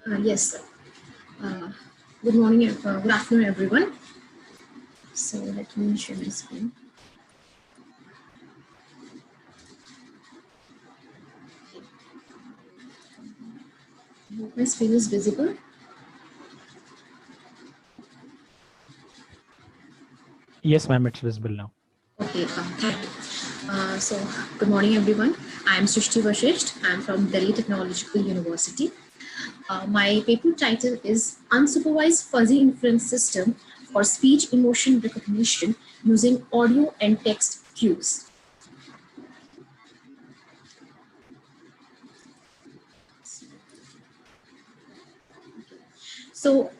Yes, sir. Uh, Good morning, good afternoon, everyone. So let me share my screen. Hope my screen is visible. Yes, ma'am, it's visible now. Okay, thank you. So, good morning, everyone. I am Srishti Vashisht. I am from Delhi Technological University. My paper title is Unsupervised Fuzzy Inference System for Speech Emotion Recognition Using Audio and Text Cues. So,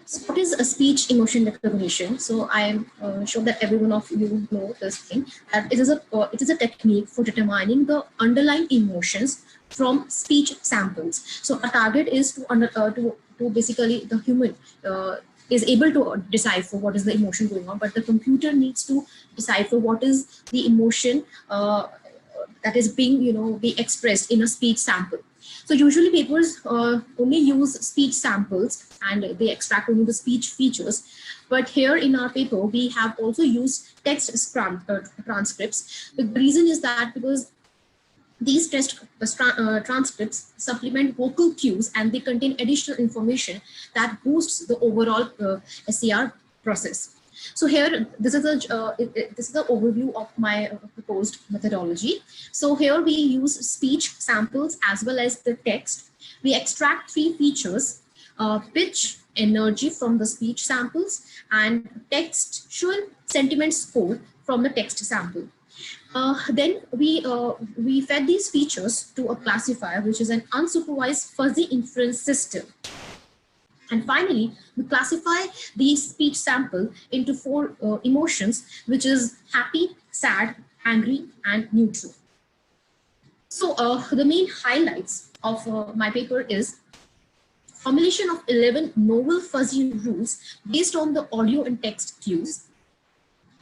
So what is a speech emotion recognition? So I am sure that every one of you know this thing, that it is a technique for determining the underlying emotions from speech samples. So a target is to basically the human is able to decipher what is the emotion going on, but the computer needs to decipher what is the emotion that is being be expressed in a speech sample. So usually papers only use speech samples and they extract only the speech features. But here in our paper, we have also used text transcripts. The reason is that because these transcripts supplement vocal cues and they contain additional information that boosts the overall SCR process. So here, this is this is the overview of my proposed methodology. So here we use speech samples as well as the text. We extract three features: pitch, energy from the speech samples, and textual sentiment score from the text sample. Then we fed these features to a classifier, which is an unsupervised fuzzy inference system. And finally, we classify the speech sample into four emotions, which is happy, sad, angry, and neutral. So the main highlights of my paper is formulation of 11 novel fuzzy rules based on the audio and text cues,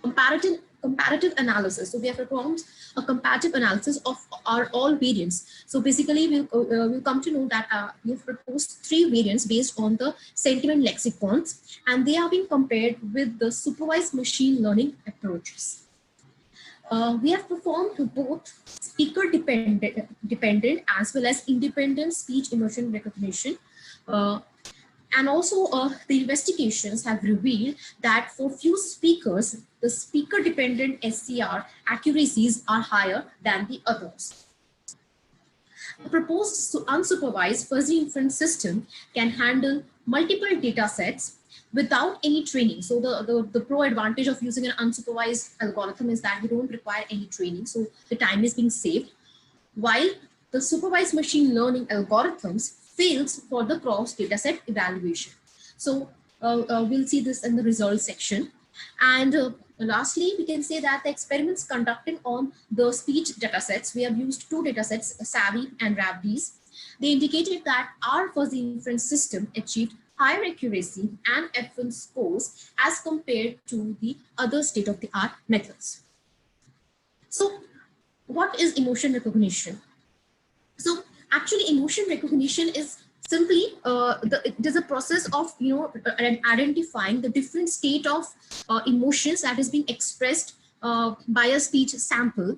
comparative analysis. So we have performed a comparative analysis of our all variants. So basically, we'll come to know that we have proposed three variants based on the sentiment lexicons, and they are being compared with the supervised machine learning approaches. We have performed both speaker dependent as well as independent speech emotion recognition. Uh, and also, the investigations have revealed that for few speakers, the speaker-dependent SCR accuracies are higher than the others. The proposed unsupervised fuzzy inference system can handle multiple data sets without any training. So the pro advantage of using an unsupervised algorithm is that we don't require any training. So the time is being saved, while the supervised machine learning algorithms fails for the cross dataset evaluation. So we'll see this in the results section. And lastly, we can say that the experiments conducted on the speech datasets, we have used two datasets, SAVI and RAVDs. They indicated that our fuzzy inference system achieved higher accuracy and F1 scores as compared to the other state-of-the-art methods. So what is emotion recognition? So actually, emotion recognition is simply it is a process of identifying the different state of emotions that is being expressed by a speech sample.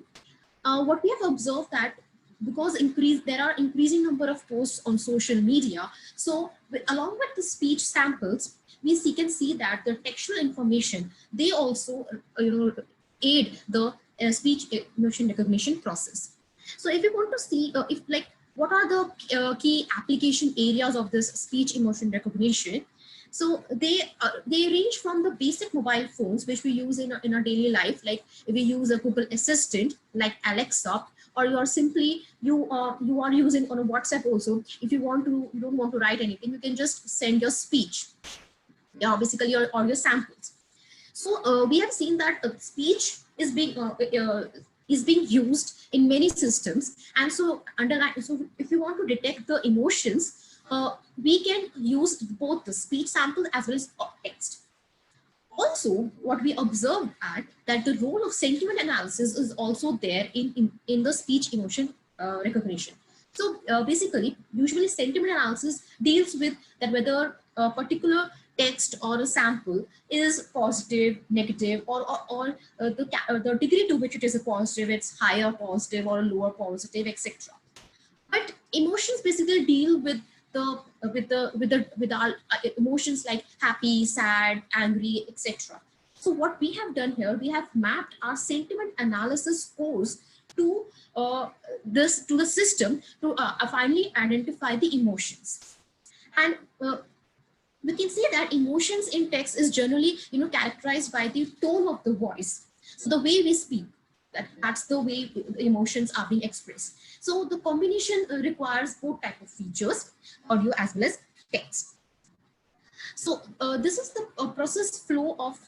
What we have observed that because there are increasing number of posts on social media, so along with the speech samples, can see that the textual information, they also aid the speech emotion recognition process. So if you want to see if like what are the key application areas of this speech emotion recognition, so they range from the basic mobile phones which we use in our daily life, like if we use a Google Assistant like Alexa, or you are simply you are using on a WhatsApp also. If you don't want to write anything, you can just send your speech, basically your audio samples. So we have seen that speech is being used in many systems, and so if you want to detect the emotions, we can use both the speech sample as well as text. Also, what we observed at that the role of sentiment analysis is also there in the speech emotion recognition. So basically, usually sentiment analysis deals with that whether a particular text or a sample is positive, negative, or the degree to which it is a positive, it's higher positive or lower positive, etc. But emotions basically deal with the with our emotions like happy, sad, angry, etc. So what we have done here, we have mapped our sentiment analysis scores to to the system to finally identify the emotions. And we can see that emotions in text is generally characterized by the tone of the voice. So the way we speak, that's the way the emotions are being expressed. So the combination requires both type of features, audio as well as text. So this is the process flow of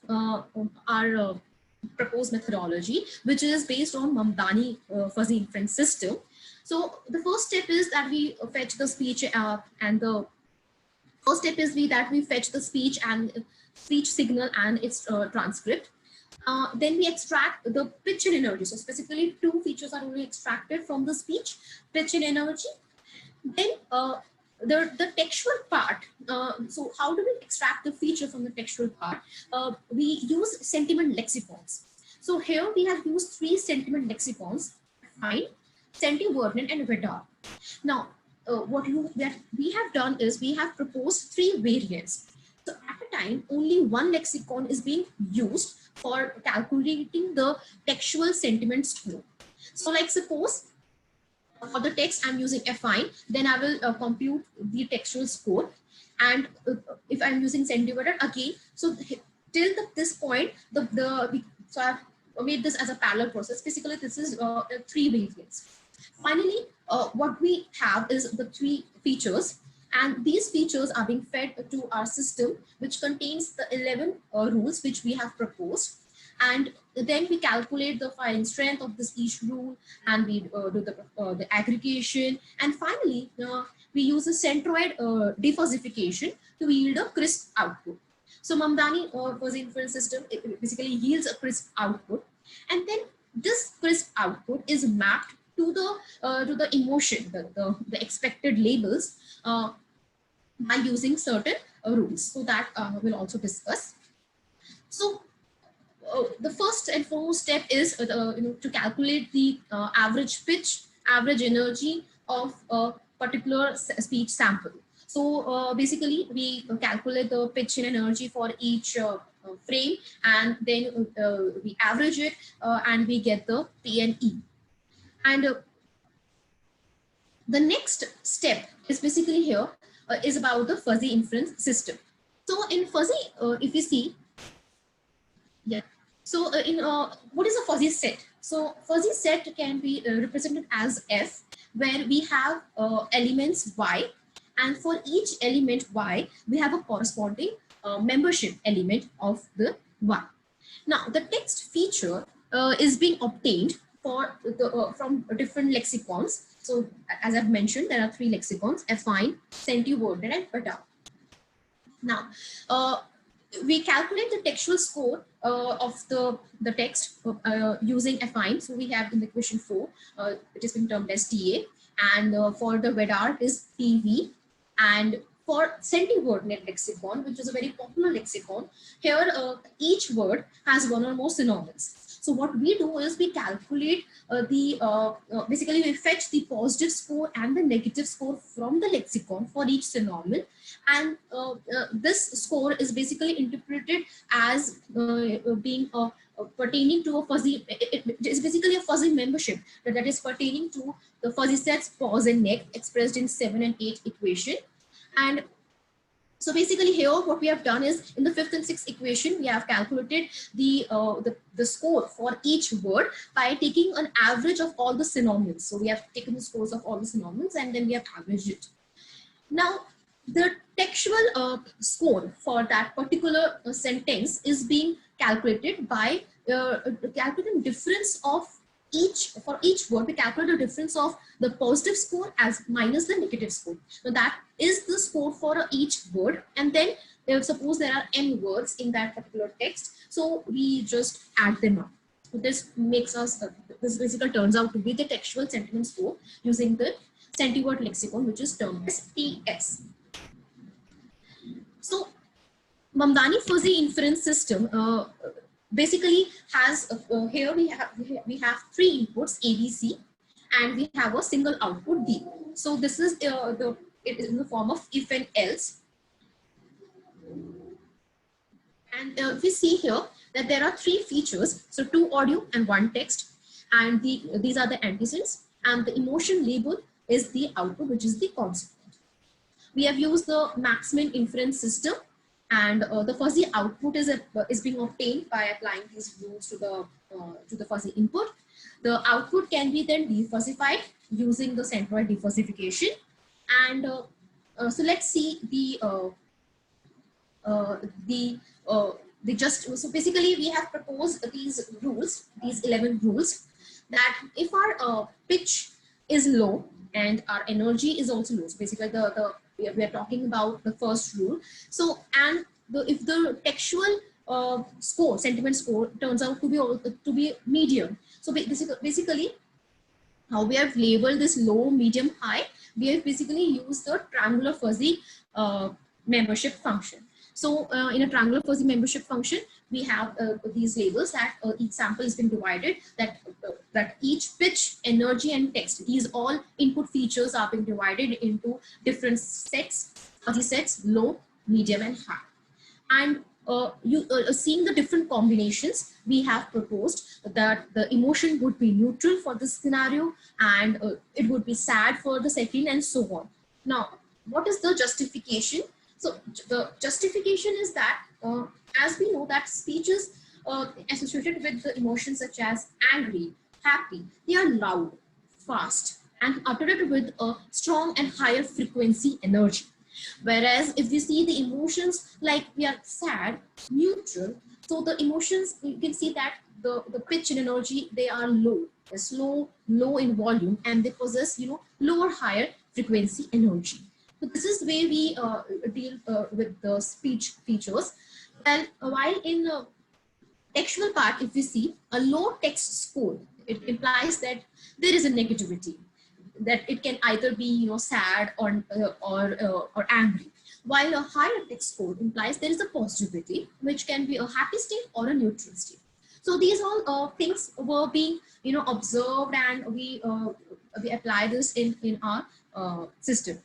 our proposed methodology, which is based on Mamdani fuzzy inference system. So the first step is that we fetch the speech and the first step is that we fetch the speech and speech signal and its transcript. Then we extract the pitch and energy. So specifically, two features are only extracted from the speech: pitch and energy. Then the textual part. So how do we extract the feature from the textual part? We use sentiment lexicons. So here we have used three sentiment lexicons: Fine, Senti-Wordnet, and Vedar. Now, what we have done is we have proposed three variants. So at a time, only one lexicon is being used for calculating the textual sentiment score. So like suppose for the text I'm using affine, then I will compute the textual score. And if I'm using Senti-Wordnet again, so till this point, so I've made this as a parallel process. Basically, this is three variants. Finally, what we have is the three features, and these features are being fed to our system, which contains the 11 rules which we have proposed. And then we calculate the firing strength of this each rule, and we do the aggregation. And finally, we use a centroid defuzzification to yield a crisp output. So Mamdani fuzzy inference system, it basically yields a crisp output. And then this crisp output is mapped to the emotion, the expected labels by using certain rules. So that we'll also discuss. So the first and foremost step is to calculate the average pitch, average energy of a particular speech sample. So basically, we calculate the pitch and energy for each frame, and then we average it, and we get the P and E. And the next step is basically here is about the fuzzy inference system. So in fuzzy, if you see, yeah. So what is a fuzzy set? So fuzzy set can be represented as F, where we have elements Y, and for each element Y, we have a corresponding membership element of the Y. Now, the text feature is being obtained from different lexicons. So, as I've mentioned, there are three lexicons: affine, Senti-Wordnet, and Vedar. Now, we calculate the textual score of the text using affine. So we have in the equation 4, it is being termed as TA, and for the Vedar is PV. And for Senti-Wordnet lexicon, which is a very popular lexicon, here each word has one or more synonyms. So what we do is we calculate basically we fetch the positive score and the negative score from the lexicon for each synonym, and this score is basically interpreted as being pertaining to a fuzzy. It is basically a fuzzy membership that is pertaining to the fuzzy sets pause and neg expressed in 7 and 8 equation. And so basically here what we have done is in the 5th and 6th equation, we have calculated the score for each word by taking an average of all the synonyms. So we have taken the scores of all the synonyms and then we have averaged it. Now, the textual score for that particular sentence is being calculated by calculating difference of for each word. We calculate the difference of the positive score as minus the negative score. So that is the score for each word. And then suppose there are n words in that particular text, so we just add them up. So this makes us this basically turns out to be the textual sentiment score using the centivert lexicon, which is termed as TS. So Mamdani fuzzy inference system basically has here we have three inputs A, B, C, and we have a single output D. So this is it is in the form of if and else. And we see here that there are three features, so 2 audio and 1 text, and these are the antecedents, and the emotion label is the output, which is the consequent. We have used the Max-Min inference system, and the fuzzy output is being obtained by applying these rules to the fuzzy input. The output can be then defuzzified using the centroid defuzzification, and so let's see so basically we have proposed these rules, these 11 rules, that if our pitch is low and our energy is also low, so basically we are talking about the first rule. So and if the textual score, sentiment score, turns out to be medium, so basically how we have labeled this low, medium, high, we have basically used the triangular fuzzy membership function. So in a triangular fuzzy membership function, we have these labels that each sample is being divided, that each pitch, energy, and text, these all input features are being divided into different sets, fuzzy sets, low, medium, and high. And seeing the different combinations, we have proposed that the emotion would be neutral for this scenario, and it would be sad for the second, and so on. Now, what is the justification? So the justification is that, as we know that speeches associated with the emotions such as angry, happy, they are loud, fast, and uttered with a strong and higher frequency energy. Whereas if we see the emotions like we are sad, neutral, so the emotions, you can see that the pitch and energy, they are low, slow, low in volume, and they possess, lower, higher frequency energy. So this is where we deal with the speech features. And while in the textual part, if we see a low text score, it implies that there is a negativity, that it can either be sad or angry, while a higher text score implies there is a positivity, which can be a happy state or a neutral state. So these all things were being observed, and we apply this in our system.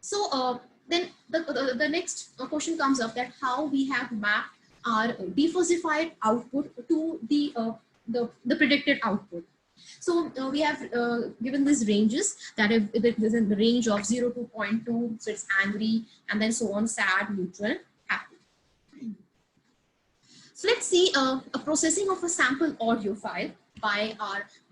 So then the next question comes up, that how we have mapped our defuzzified output to the predicted output. So we have given these ranges, that if there's in the range of 0 to 0.2, so it's angry, and then so on, sad, neutral, happy. So let's see a processing of a sample audio file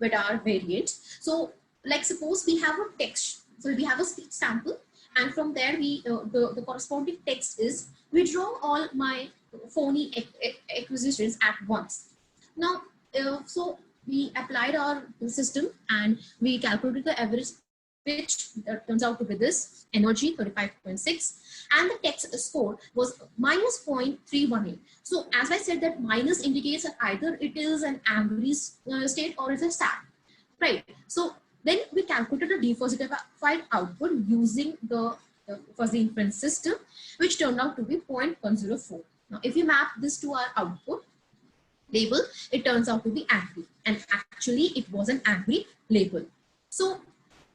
with our variant. So like suppose we have a text, so we have a speech sample, and from there we the corresponding text is, withdraw all my phony acquisitions at once. Now, so we applied our system and we calculated the average pitch, that turns out to be this, energy 35.6, and the text score was minus 0.318. So as I said, that minus indicates that either it is an angry state or it's a sad, right? So then we calculated a defuzzified output using the fuzzy inference system, which turned out to be 0.104. Now, if you map this to our output label, it turns out to be angry, and actually it was an angry label. So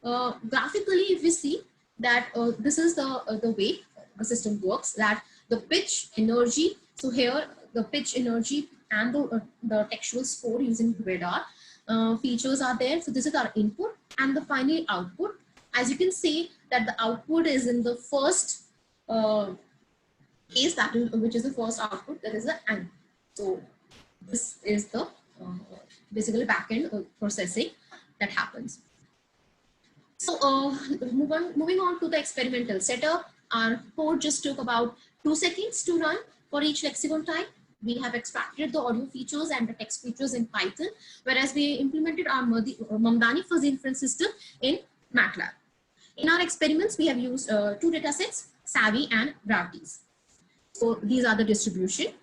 graphically, if we see that this is the way the system works, that the pitch, energy, so here the pitch, energy, and the textual score using radar features are there. So this is our input, and the final output, as you can see that the output is in the first case, that is, which is the first output, that is the angry. So this is the basically backend processing that happens. So moving on to the experimental setup, our code just took about 2 seconds to run for each lexicon type. We have extracted the audio features and the text features in Python, whereas we implemented our Mamdani fuzzy inference system in MATLAB. In our experiments, we have used 2 datasets, SAVI and Gravities. So these are the distribution.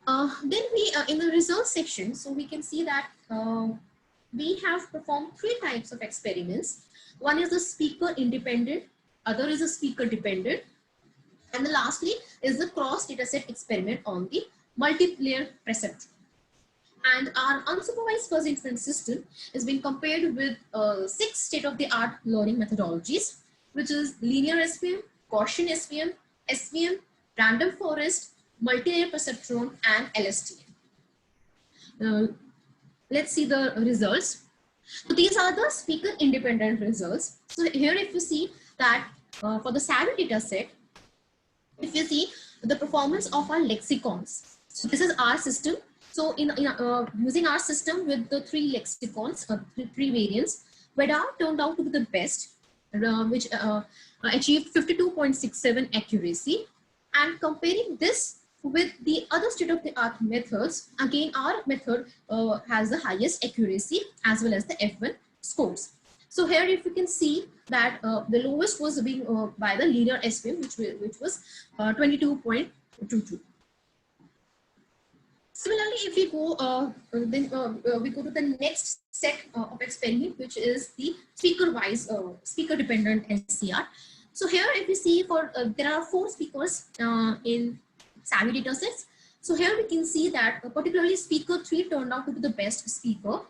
Then we, in the results section, so we can see that we have performed three types of experiments. One is the speaker independent, other is a speaker dependent, and the lastly is the cross dataset experiment on the multiplayer perceptron. And our unsupervised fuzzy inference system is being compared with 6 state-of-the-art learning methodologies, which is linear SVM, Gaussian SVM, SVM, random forest, multi-layer perceptron, and LSTM. Let's see the results. So these are the speaker independent results. So here if you see that for the SAVI data set, if you see the performance of our lexicons. So this is our system. So in using our system with the three lexicons, three variants, VEDAR turned out to be the best, which achieved 52.67 accuracy. And comparing this with the other state-of-the-art methods, again our method has the highest accuracy as well as the F1 scores. So here if you can see that the lowest was being by the linear SVM, which was 22.22. Similarly, if we go we go to the next set of experiment, which is the speaker-wise, speaker-dependent SCR. So here, if you see, for there are 4 speakers in SAVI datasets. So here we can see that particularly speaker 3 turned out to be the best speaker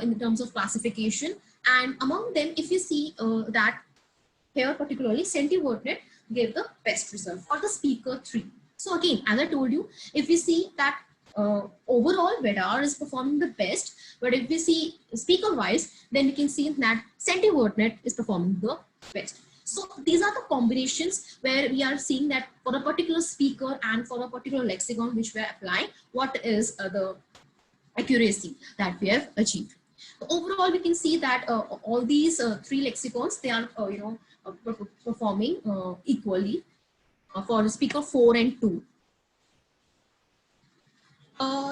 in terms of classification. And among them, if you see that here particularly CentiWordNet gave the best result for the speaker 3. So again, as I told you, if we see that overall VEDAR is performing the best, but if we see speaker wise, then we can see that CentiWordNet is performing the best. So these are the combinations where we are seeing that for a particular speaker and for a particular lexicon which we are applying, what is the accuracy that we have achieved. Overall, we can see that all these 3 lexicons, they are performing equally for speaker 4 and 2.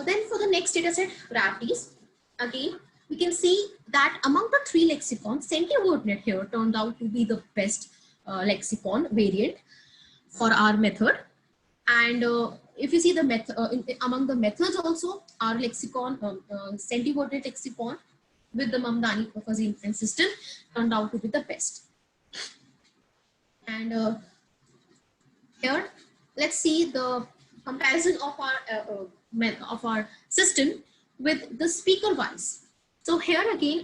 Then for the next data set, RAVDs, again, we can see that among the 3 lexicons, CentiWordNet here turned out to be the best lexicon variant for our method. And if you see the method, among the methods also, our lexicon, CentiWordNet lexicon with the Mamdani fuzzy inference system turned out to be the best. And here, let's see the comparison of our system with the speaker wise. So here again,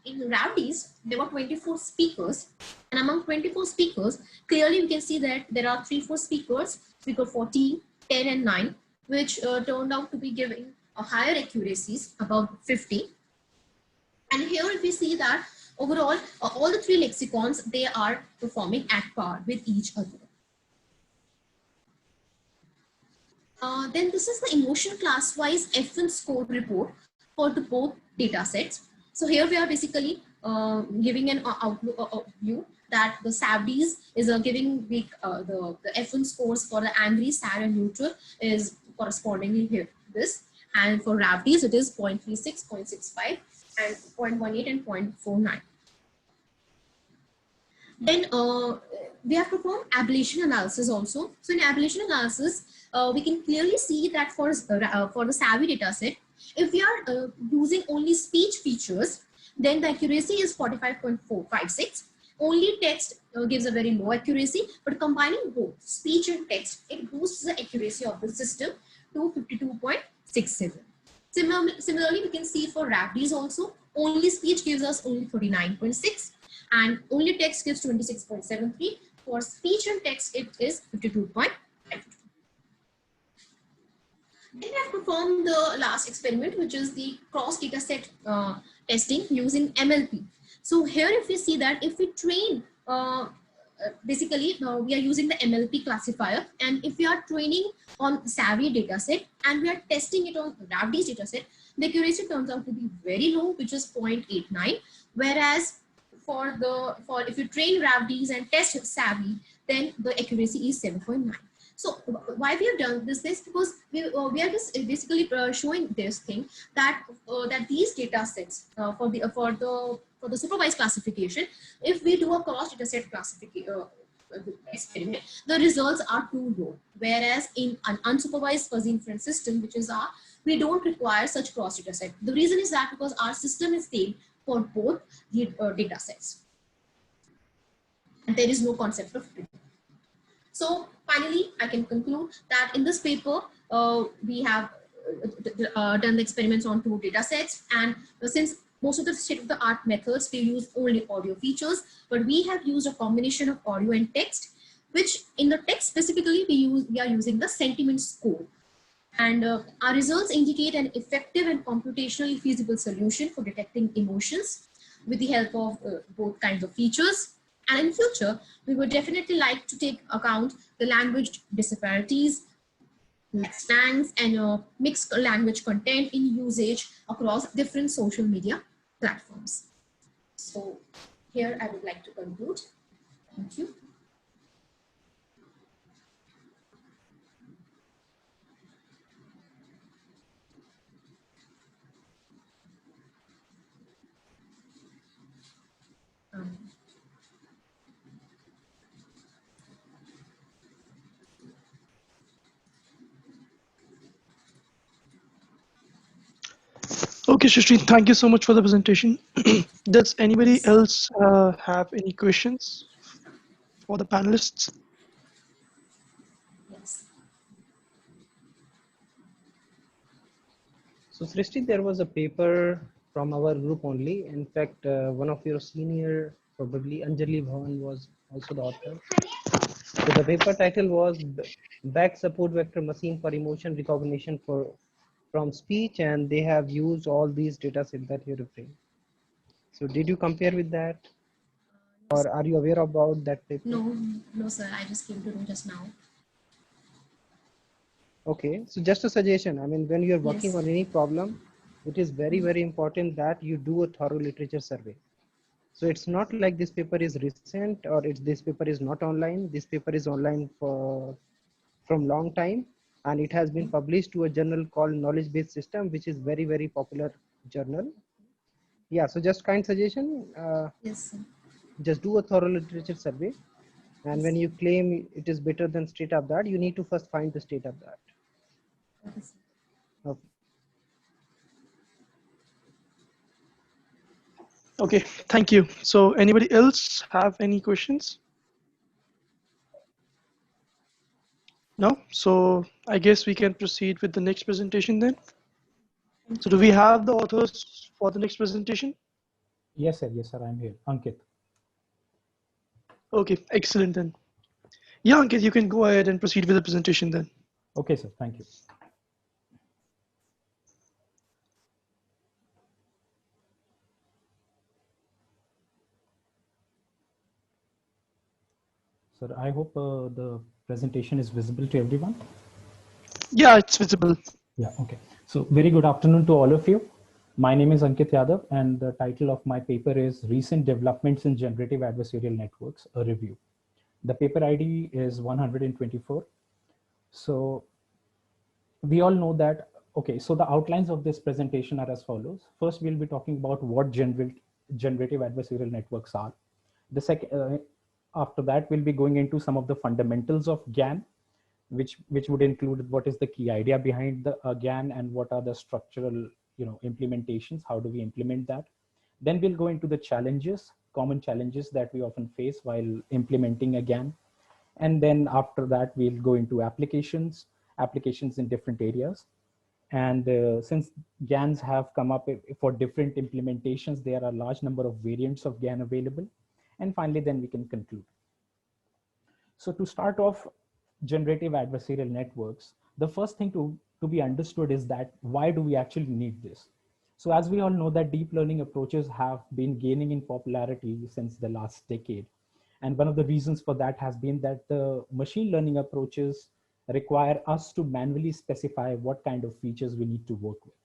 in RAVDs, there were 24 speakers, and among 24 speakers, clearly we can see that there are 3-4 speakers, speaker 14, 10, and 9, which turned out to be giving a higher accuracies, about 50. And here if we see that overall, all the 3 lexicons, they are performing at par with each other. Then this is the emotion class-wise F1 score report for the both data sets. So here we are basically giving an view that the SAVDs is giving the F1 scores for the angry, sad, and neutral is correspondingly here this. And for RAVDs, it is 0.36, 0.65, and 0.18 and 0.49. Then we have performed ablation analysis also. So in ablation analysis, we can clearly see that for the SAVI dataset, if we are using only speech features, then the accuracy is 45.456. Only text gives a very low accuracy, but combining both speech and text, it boosts the accuracy of the system to 52.67. Similarly, we can see for RAVDs also, only speech gives us only 39.6, and only text gives 26.73. For speech and text, it is 52.52. Then I have performed the last experiment, which is the cross data set testing using MLP. So here, if we see that if we train, basically we are using the MLP classifier, and if we are training on SAVI dataset and we are testing it on RAVDs dataset, the accuracy turns out to be very low, which is 0.89. Whereas for if you train RAVDs and test SAVI, then the accuracy is 7.9. So why we have done this is because we are just basically showing this thing that that these data sets for the supervised classification, if we do a cross data set classification experiment, the results are too low. Whereas in an unsupervised fuzzy inference system, which is our, we don't require such cross data set. The reason is that because our system is same for both the data sets. And there is no concept of tree. So finally, I can conclude that in this paper, we have done the experiments on 2 data sets. And since most of the state-of-the-art methods, we use only audio features, but we have used a combination of audio and text, which in the text specifically, we are using the sentiment score. And our results indicate an effective and computationally feasible solution for detecting emotions with the help of both kinds of features. And in future, we would definitely like to take account the language disparities, slangs, and mixed language content in usage across different social media platforms. So here I would like to conclude. Thank you. Okay, Shrishti, thank you so much for the presentation. Does anybody Yes. else have any questions for the panelists? Yes. So Srishti, there was a paper from our group only. In fact, one of your senior, probably Anjali Bhawan, was also the author. So the paper title was Back Support Vector Machine for Emotion Recognition from Speech, and they have used all these data sets that you're referring. So did you compare with that? Or are you aware about that paper? No, sir. I just came to know just now. Okay, so just a suggestion. I mean, when you're working Yes. on any problem, it is very, very important that you do a thorough literature survey. So it's not like this paper is recent or this paper is not online. This paper is online from long time, and it has been published to a journal called Knowledge Based System, which is very, very popular journal. Yeah, so just kind suggestion. Yes, sir. Just do a thorough literature survey. And when you claim it is better than state of that, you need to first find the state of that. Okay, sir. Okay. Okay, thank you. So anybody else have any questions? No? So I guess we can proceed with the next presentation then. So do we have the authors for the next presentation? Yes, sir, I'm here. Ankit. Okay, excellent then. Yeah, Ankit, you can go ahead and proceed with the presentation then. Okay, sir, thank you. Sir, I hope the presentation is visible to everyone. Yeah, it's visible. Yeah, okay. So very good afternoon to all of you. My name is Ankit Yadav, and the title of my paper is Recent Developments in Generative Adversarial Networks, a Review. The paper ID is 124. So we all know that, okay, so the outlines of this presentation are as follows. First, we'll be talking about what generative adversarial networks are. The second, after that, we'll be going into some of the fundamentals of GAN, which would include what is the key idea behind the GAN and what are the structural, implementations. How do we implement that? Then we'll go into the challenges, common challenges that we often face while implementing a GAN. And then after that, we'll go into applications in different areas. And since GANs have come up for different implementations, there are a large number of variants of GAN available. And finally, then we can conclude. So to start off, generative adversarial networks, the first thing to be understood is that why do we actually need this? So as we all know that deep learning approaches have been gaining in popularity since the last decade. And one of the reasons for that has been that the machine learning approaches require us to manually specify what kind of features we need to work with.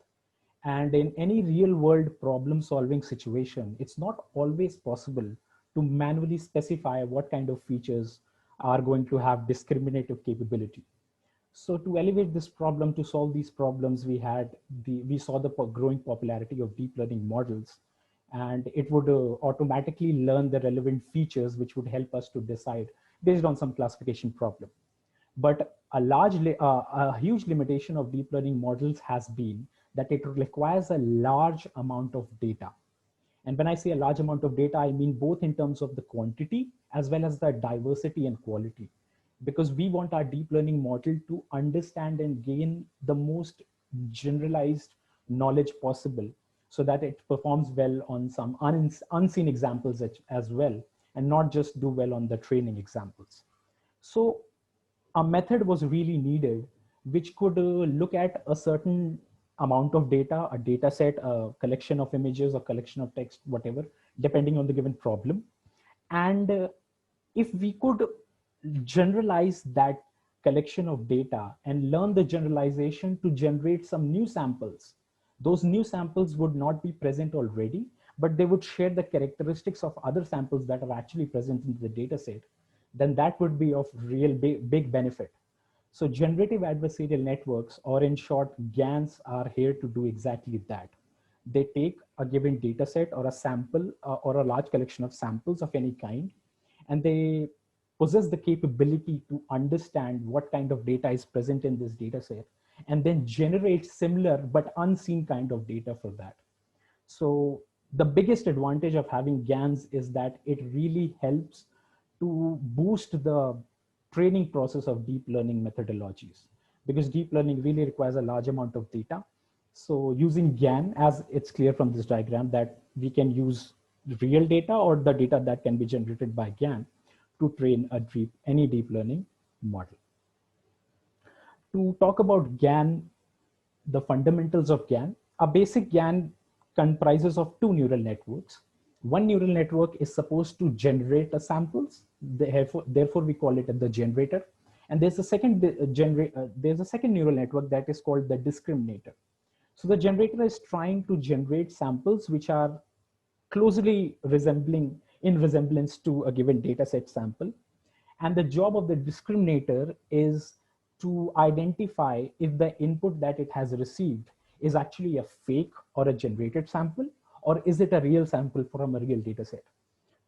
And in any real world problem solving situation, it's not always possible to manually specify what kind of features are going to have discriminative capability. So to elevate this problem, to solve these problems, we saw the growing popularity of deep learning models, and it would automatically learn the relevant features which would help us to decide based on some classification problem. But a huge limitation of deep learning models has been that it requires a large amount of data. And when I say a large amount of data, I mean both in terms of the quantity as well as the diversity and quality, because we want our deep learning model to understand and gain the most generalized knowledge possible so that it performs well on some unseen examples as well, and not just do well on the training examples. So a method was really needed which could look at a certain amount of data, a data set, a collection of images, a collection of text, whatever, depending on the given problem. And if we could generalize that collection of data and learn the generalization to generate some new samples, those new samples would not be present already, but they would share the characteristics of other samples that are actually present in the data set, then that would be of real big benefit. So generative adversarial networks, or in short, GANs, are here to do exactly that. They take a given data set or a sample or a large collection of samples of any kind, and they possess the capability to understand what kind of data is present in this data set, and then generate similar but unseen kind of data for that. So the biggest advantage of having GANs is that it really helps to boost the training process of deep learning methodologies, because deep learning really requires a large amount of data. So using GAN, as it's clear from this diagram, that we can use real data or the data that can be generated by GAN to train any deep learning model. To talk about GAN, the fundamentals of GAN, a basic GAN comprises of two neural networks. One neural network is supposed to generate the samples. Therefore, we call it the generator. And there's a second neural network that is called the discriminator. So the generator is trying to generate samples which are closely in resemblance to a given data set sample. And the job of the discriminator is to identify if the input that it has received is actually a fake or a generated sample, or is it a real sample from a real data set.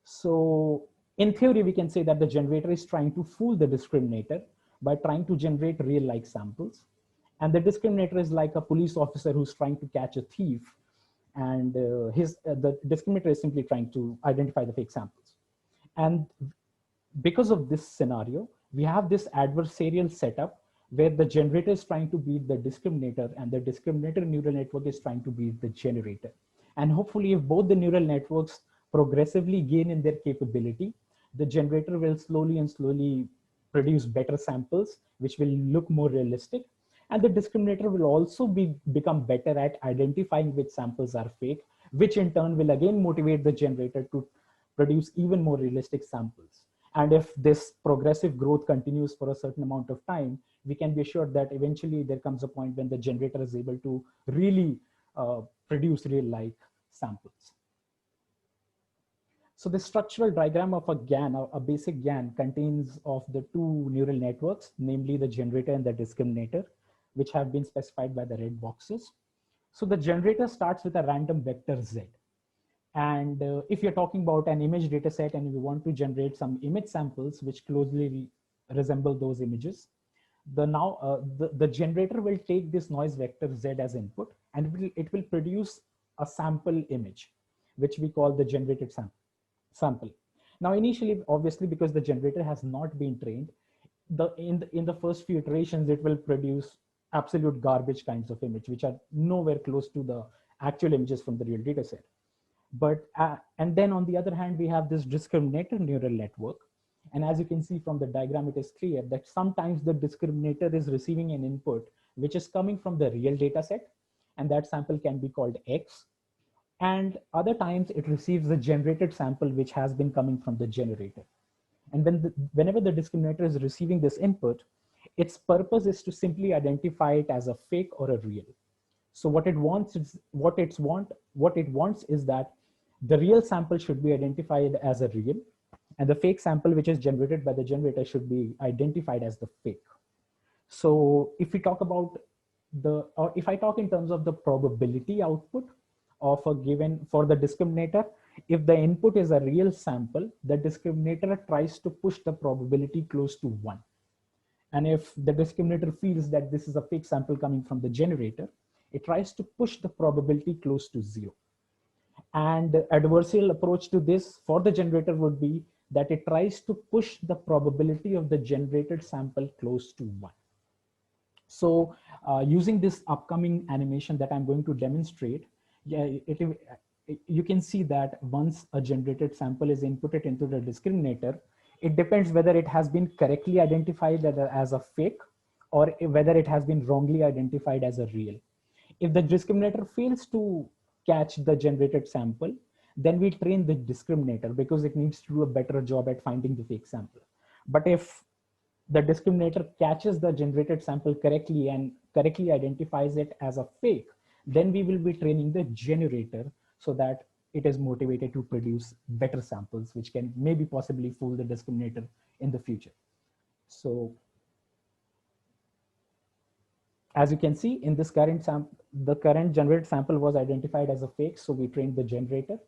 So in theory, we can say that the generator is trying to fool the discriminator by trying to generate real-like samples. And the discriminator is like a police officer who's trying to catch a thief, and the discriminator is simply trying to identify the fake samples. And because of this scenario, we have this adversarial setup where the generator is trying to beat the discriminator, and the discriminator neural network is trying to beat the generator. And hopefully, if both the neural networks progressively gain in their capability, the generator will slowly produce better samples, which will look more realistic. And the discriminator will also become better at identifying which samples are fake, which in turn will again motivate the generator to produce even more realistic samples. And if this progressive growth continues for a certain amount of time, we can be assured that eventually there comes a point when the generator is able to really produce real-like samples. So the structural diagram of a GAN, a basic GAN, contains of the two neural networks, namely the generator and the discriminator, which have been specified by the red boxes. So the generator starts with a random vector Z. And if you're talking about an image data set and you want to generate some image samples which closely resemble those images, the generator will take this noise vector Z as input, and it will produce a sample image, which we call the generated sample. Now, initially, obviously, because the generator has not been trained, in the first few iterations, it will produce absolute garbage kinds of image, which are nowhere close to the actual images from the real data set. But, and then on the other hand, we have this discriminator neural network. And as you can see from the diagram, it is clear that sometimes the discriminator is receiving an input, which is coming from the real data set, and that sample can be called X. And other times it receives a generated sample, which has been coming from the generator. And whenever the discriminator is receiving this input, its purpose is to simply identify it as a fake or a real. So what it wants is that the real sample should be identified as a real, and the fake sample, which is generated by the generator, should be identified as the fake. So if we talk about if I talk in terms of the probability output of a given, for the discriminator, if the input is a real sample, the discriminator tries to push the probability close to 1. And if the discriminator feels that this is a fake sample coming from the generator, it tries to push the probability close to 0. And the adversarial approach to this for the generator would be that it tries to push the probability of the generated sample close to 1. So using this upcoming animation that I'm going to demonstrate, you can see that once a generated sample is inputted into the discriminator, it depends whether it has been correctly identified as a fake or whether it has been wrongly identified as a real. If the discriminator fails to catch the generated sample, then we train the discriminator because it needs to do a better job at finding the fake sample. But if the discriminator catches the generated sample correctly and correctly identifies it as a fake, then we will be training the generator so that it is motivated to produce better samples, which can maybe possibly fool the discriminator in the future. So as you can see in this current sample, the current generated sample was identified as a fake, so we trained the generator.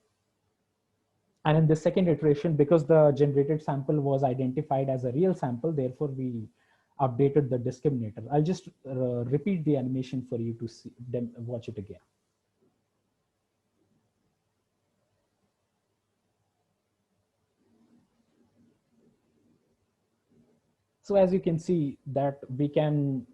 And in the second iteration, because the generated sample was identified as a real sample, therefore we updated the discriminator. I'll just repeat the animation for you to see them, watch it again. So as you can see that we train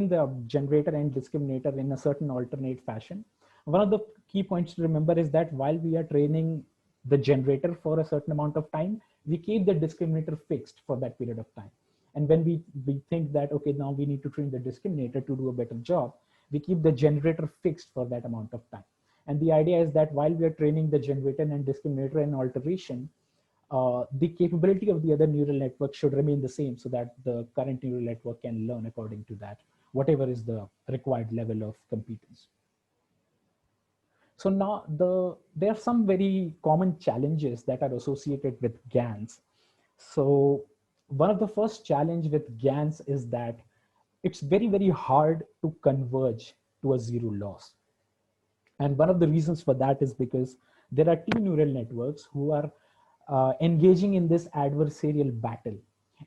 the generator and discriminator in a certain alternate fashion. One of the key points to remember is that while we are training the generator for a certain amount of time, we keep the discriminator fixed for that period of time. And when we think that, okay, now we need to train the discriminator to do a better job, we keep the generator fixed for that amount of time. And the idea is that while we are training the generator and discriminator in alteration, the capability of the other neural network should remain the same so that the current neural network can learn according to that, whatever is the required level of competence. So now there are some very common challenges that are associated with GANs. So one of the first challenge with GANs is that it's very, very hard to converge to a zero loss. And one of the reasons for that is because there are two neural networks who are engaging in this adversarial battle.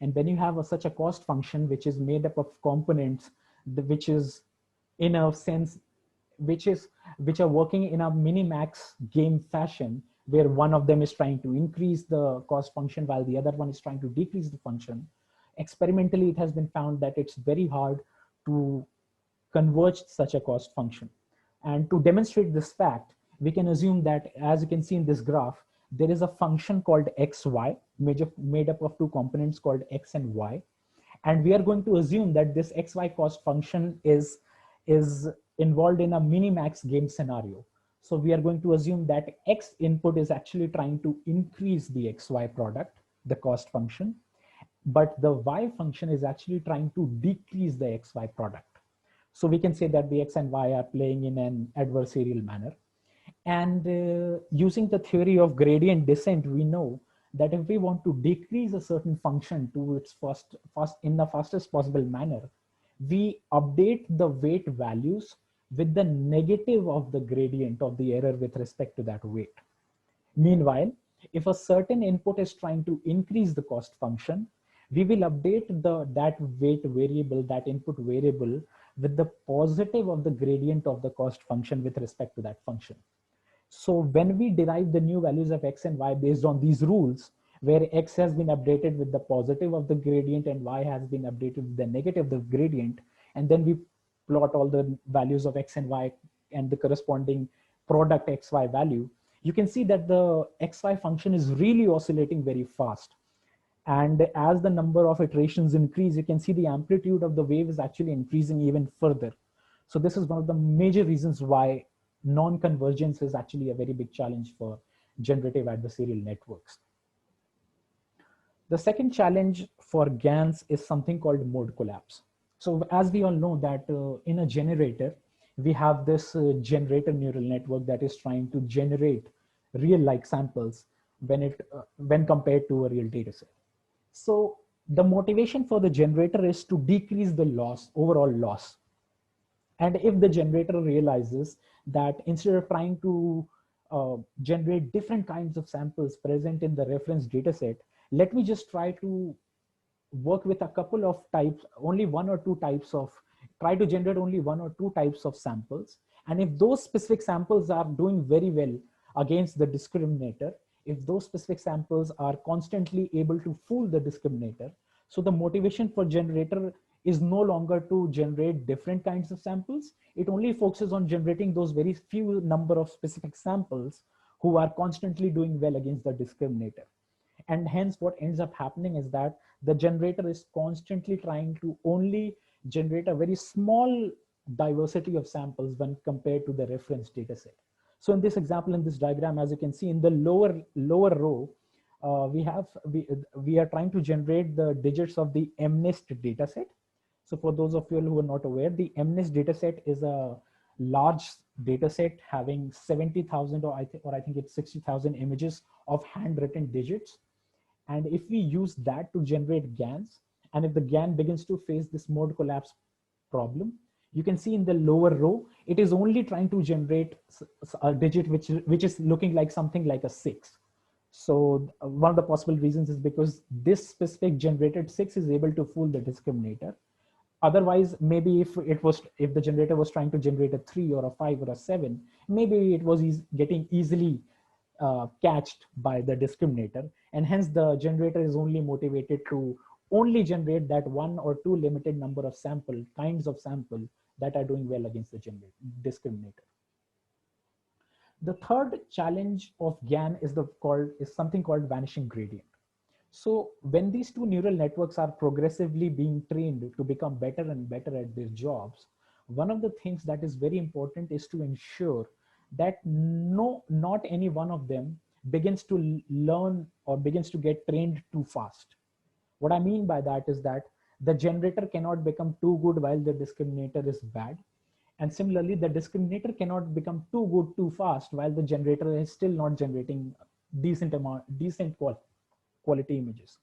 And when you have such a cost function, which is made up of components, which is in a sense, which are working in a minimax game fashion, where one of them is trying to increase the cost function while the other one is trying to decrease the function. Experimentally, it has been found that it's very hard to converge such a cost function. And to demonstrate this fact, we can assume that, as you can see in this graph, there is a function called xy, made up of two components called x and y. And we are going to assume that this xy cost function is involved in a minimax game scenario. So we are going to assume that x input is actually trying to increase the xy product, the cost function, but the y function is actually trying to decrease the xy product. So we can say that the x and y are playing in an adversarial manner. And using the theory of gradient descent, we know that if we want to decrease a certain function to its in the fastest possible manner, we update the weight values with the negative of the gradient of the error with respect to that weight. Meanwhile, if a certain input is trying to increase the cost function, we will update that weight variable, that input variable, with the positive of the gradient of the cost function with respect to that function. So when we derive the new values of x and y based on these rules, where x has been updated with the positive of the gradient and y has been updated with the negative of the gradient, and then we plot all the values of x and y and the corresponding product xy value, you can see that the xy function is really oscillating very fast. And as the number of iterations increase, you can see the amplitude of the wave is actually increasing even further. So this is one of the major reasons why non-convergence is actually a very big challenge for generative adversarial networks. The second challenge for GANs is something called mode collapse. So as we all know that in a generator, we have this generator neural network that is trying to generate real-like samples when compared to a real data set. So the motivation for the generator is to decrease the loss, overall loss. And if the generator realizes that instead of trying to generate different kinds of samples present in the reference data set, let me just try to work with a couple of types, only one or two types of, try to generate only one or two types of samples. And if those specific samples are doing very well against the discriminator, if those specific samples are constantly able to fool the discriminator, so the motivation for generator is no longer to generate different kinds of samples. It only focuses on generating those very few number of specific samples who are constantly doing well against the discriminator. And hence what ends up happening is that the generator is constantly trying to only generate a very small diversity of samples when compared to the reference data set. So in this example, in this diagram, as you can see in the lower row, we are trying to generate the digits of the MNIST data set. So for those of you who are not aware, the MNIST data set is a large data set having 70,000 or I think it's 60,000 images of handwritten digits. And if we use that to generate GANs, and if the GAN begins to face this mode collapse problem, you can see in the lower row, it is only trying to generate a digit which is looking like something like a 6. So one of the possible reasons is because this specific generated 6 is able to fool the discriminator. Otherwise, maybe if the generator was trying to generate a 3 or a 5 or a 7, maybe it was getting easily catched by the discriminator, and hence the generator is only motivated to only generate that one or two limited number of kinds of sample that are doing well against the discriminator. The third challenge of GAN is something called vanishing gradient. So when these two neural networks are progressively being trained to become better and better at their jobs, one of the things that is very important is to ensure that not any one of them begins to learn or begins to get trained too fast. What I mean by that is that the generator cannot become too good while the discriminator is bad. And similarly, the discriminator cannot become too good too fast while the generator is still not generating decent quality images.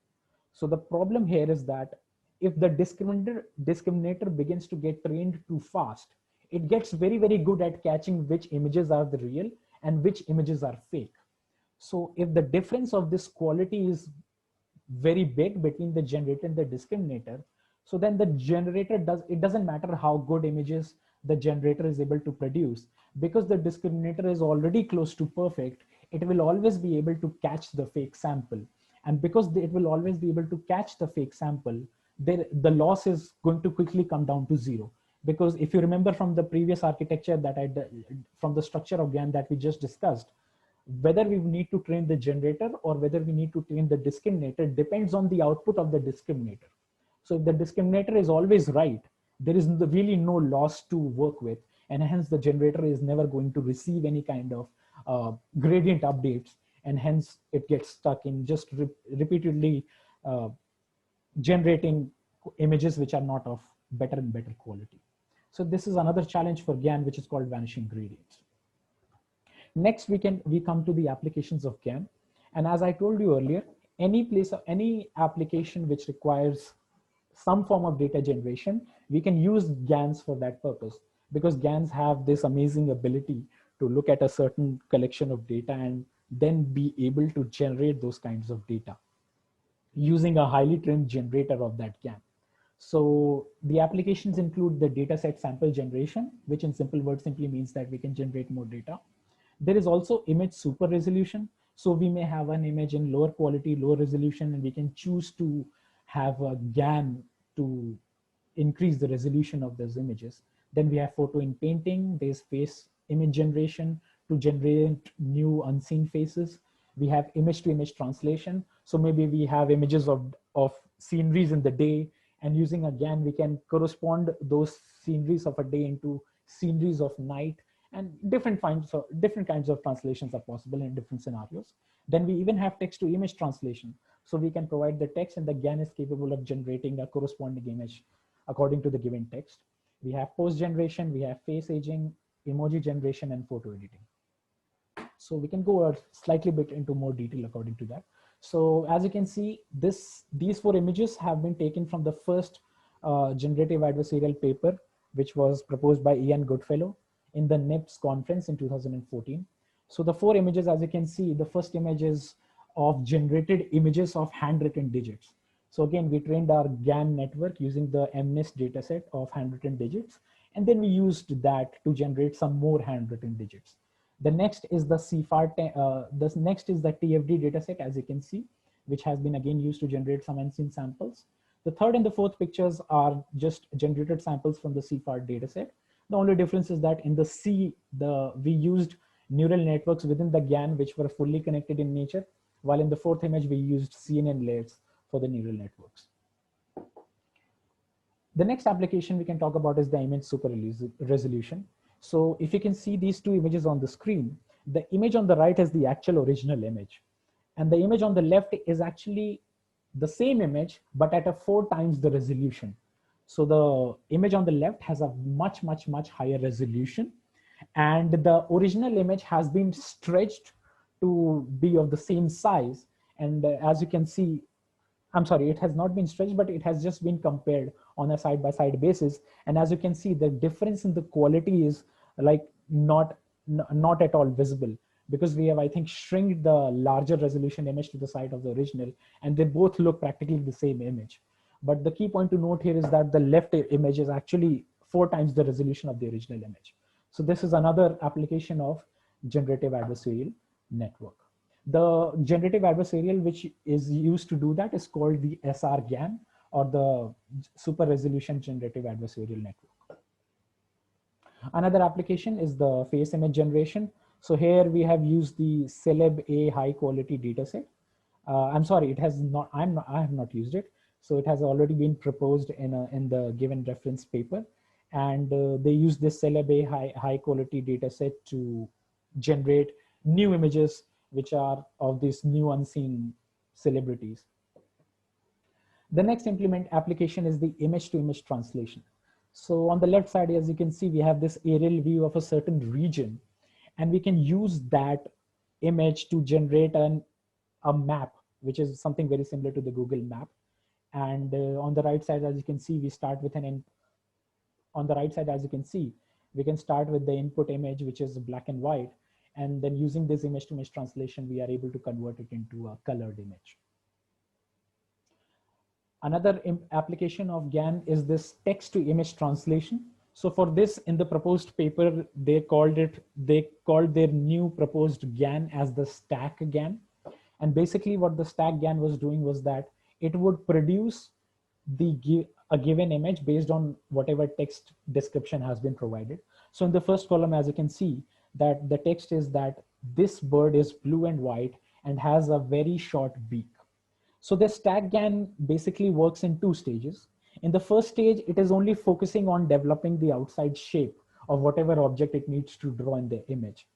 So the problem here is that if the discriminator begins to get trained too fast, it gets very, very good at catching which images are the real and which images are fake. So if the difference of this quality is very big between the generator and the discriminator, so then the generator it doesn't matter how good images the generator is able to produce, because the discriminator is already close to perfect, it will always be able to catch the fake sample. And because it will always be able to catch the fake sample, the loss is going to quickly come down to 0. Because if you remember from the previous architecture from the structure of GAN that we just discussed, whether we need to train the generator or whether we need to train the discriminator depends on the output of the discriminator. So if the discriminator is always right, there is really no loss to work with, and hence the generator is never going to receive any kind of gradient updates, and hence it gets stuck in just repeatedly generating images which are not of better and better quality. So this is another challenge for GAN, which is called vanishing gradients. Next, we come to the applications of GAN. And as I told you earlier, any application which requires some form of data generation, we can use GANs for that purpose, because GANs have this amazing ability to look at a certain collection of data and then be able to generate those kinds of data using a highly trained generator of that GAN. So the applications include the dataset sample generation, which in simple words simply means that we can generate more data. There is also image super resolution. So we may have an image in lower quality, lower resolution, and we can choose to have a GAN to increase the resolution of those images. Then we have photo in painting. There's face image generation to generate new unseen faces. We have image to image translation. So maybe we have images of sceneries in the day, and using a GAN, we can correspond those sceneries of a day into sceneries of night, and different kinds of translations are possible in different scenarios. Then we even have text to image translation. So we can provide the text, and the GAN is capable of generating a corresponding image according to the given text. We have post generation, we have face aging, emoji generation, and photo editing. So we can go a slightly bit into more detail according to that. So as you can see, these 4 images have been taken from the first generative adversarial paper, which was proposed by Ian Goodfellow in the NIPS conference in 2014. So the 4 images, as you can see, the first image is of generated images of handwritten digits. So again, we trained our GAN network using the MNIST dataset of handwritten digits, and then we used that to generate some more handwritten digits. The next is the the next is the TFD dataset, as you can see, which has been again used to generate some unseen samples. The third and the fourth pictures are just generated samples from the CFAR dataset. The only difference is that in the we used neural networks within the GAN, which were fully connected in nature, while in the fourth image, we used CNN layers for the neural networks. The next application we can talk about is the image super resolution. So if you can see these two images on the screen, the image on the right is the actual original image. And the image on the left is actually the same image, but at a 4 times the resolution. So the image on the left has a much, much, much higher resolution. And the original image has been stretched to be of the same size. And as you can see, I'm sorry, it has not been stretched, but it has just been compared on a side-by-side basis. And as you can see, the difference in the quality is like not at all visible, because we have, I think, shrinked the larger resolution image to the side of the original, and they both look practically the same image. But the key point to note here is that the left image is actually 4 times the resolution of the original image. So this is another application of generative adversarial network. The generative adversarial which is used to do that is called the SRGAN, or the super resolution generative adversarial network. Another application is the face image generation. So here we have used the Celeb-A high quality dataset. I'm sorry, it has not, I have not used it. So it has already been proposed in the given reference paper. And they use this Celeb-A high quality dataset to generate new images which are of these new unseen celebrities. The next application is the image-to-image translation. So on the left side, as you can see, we have this aerial view of a certain region, and we can use that image to generate a map, which is something very similar to the Google map. And on the right side, as you can see, we start with on the right side, as you can see, we can start with the input image, which is black and white. And then using this image-to-image translation, we are able to convert it into a colored image. Another application of GAN is this text-to-image translation. So for this, in the proposed paper, they called their new proposed GAN as the stack GAN. And basically what the stack GAN was doing was that it would produce a given image based on whatever text description has been provided. So in the first column, as you can see, that the text is that this bird is blue and white and has a very short beak. So the stack GAN basically works in 2 stages. In the first stage, it is only focusing on developing the outside shape of whatever object it needs to draw in the image.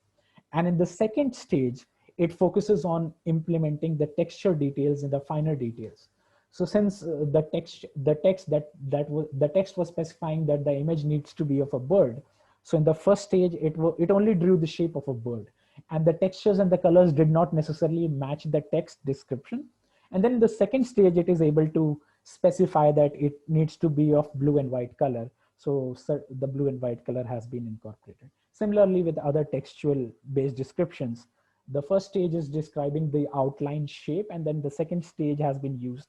And in the second stage, it focuses on implementing the texture details and the finer details. So since the text was specifying that the image needs to be of a bird, so in the first stage, it only drew the shape of a bird, and the textures and the colors did not necessarily match the text description. And then in the second stage, it is able to specify that it needs to be of blue and white color. So the blue and white color has been incorporated. Similarly, with other textual based descriptions, the first stage is describing the outline shape, and then the second stage has been used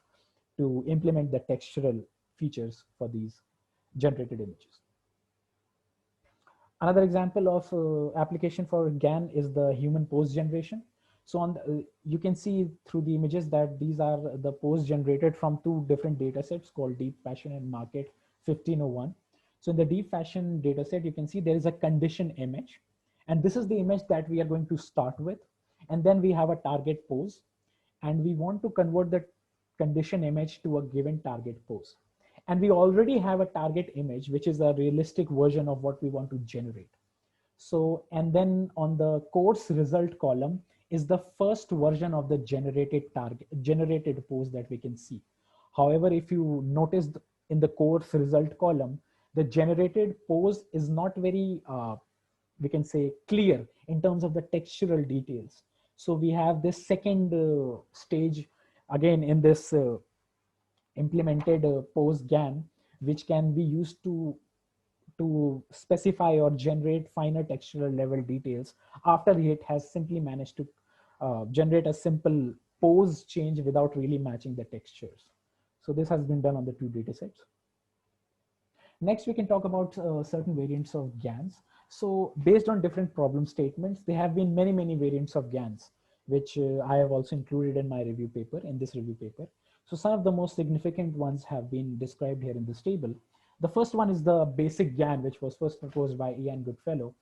to implement the textural features for these generated images. Another example of application for GAN is the human pose generation. So you can see through the images that these are the pose generated from 2 different data sets called Deep Fashion and Market 1501. So in the Deep Fashion data set, you can see there is a condition image. And this is the image that we are going to start with. And then we have a target pose. And we want to convert the condition image to a given target pose. And we already have a target image, which is a realistic version of what we want to generate. So, and then on the course result column is the first version of the generated pose that we can see. However, if you notice in the course result column, the generated pose is not very, we can say, clear in terms of the textural details. So we have this second stage again in this implemented pose GAN, which can be used to specify or generate finer textural level details after it has simply managed to generate a simple pose change without really matching the textures. So this has been done on the 2 data sets. Next, we can talk about certain variants of GANs. So based on different problem statements, there have been many, many variants of GANs, which I have also included in my review paper, in this review paper. So some of the most significant ones have been described here in this table. The first one is the basic GAN, which was first proposed by Ian Goodfellow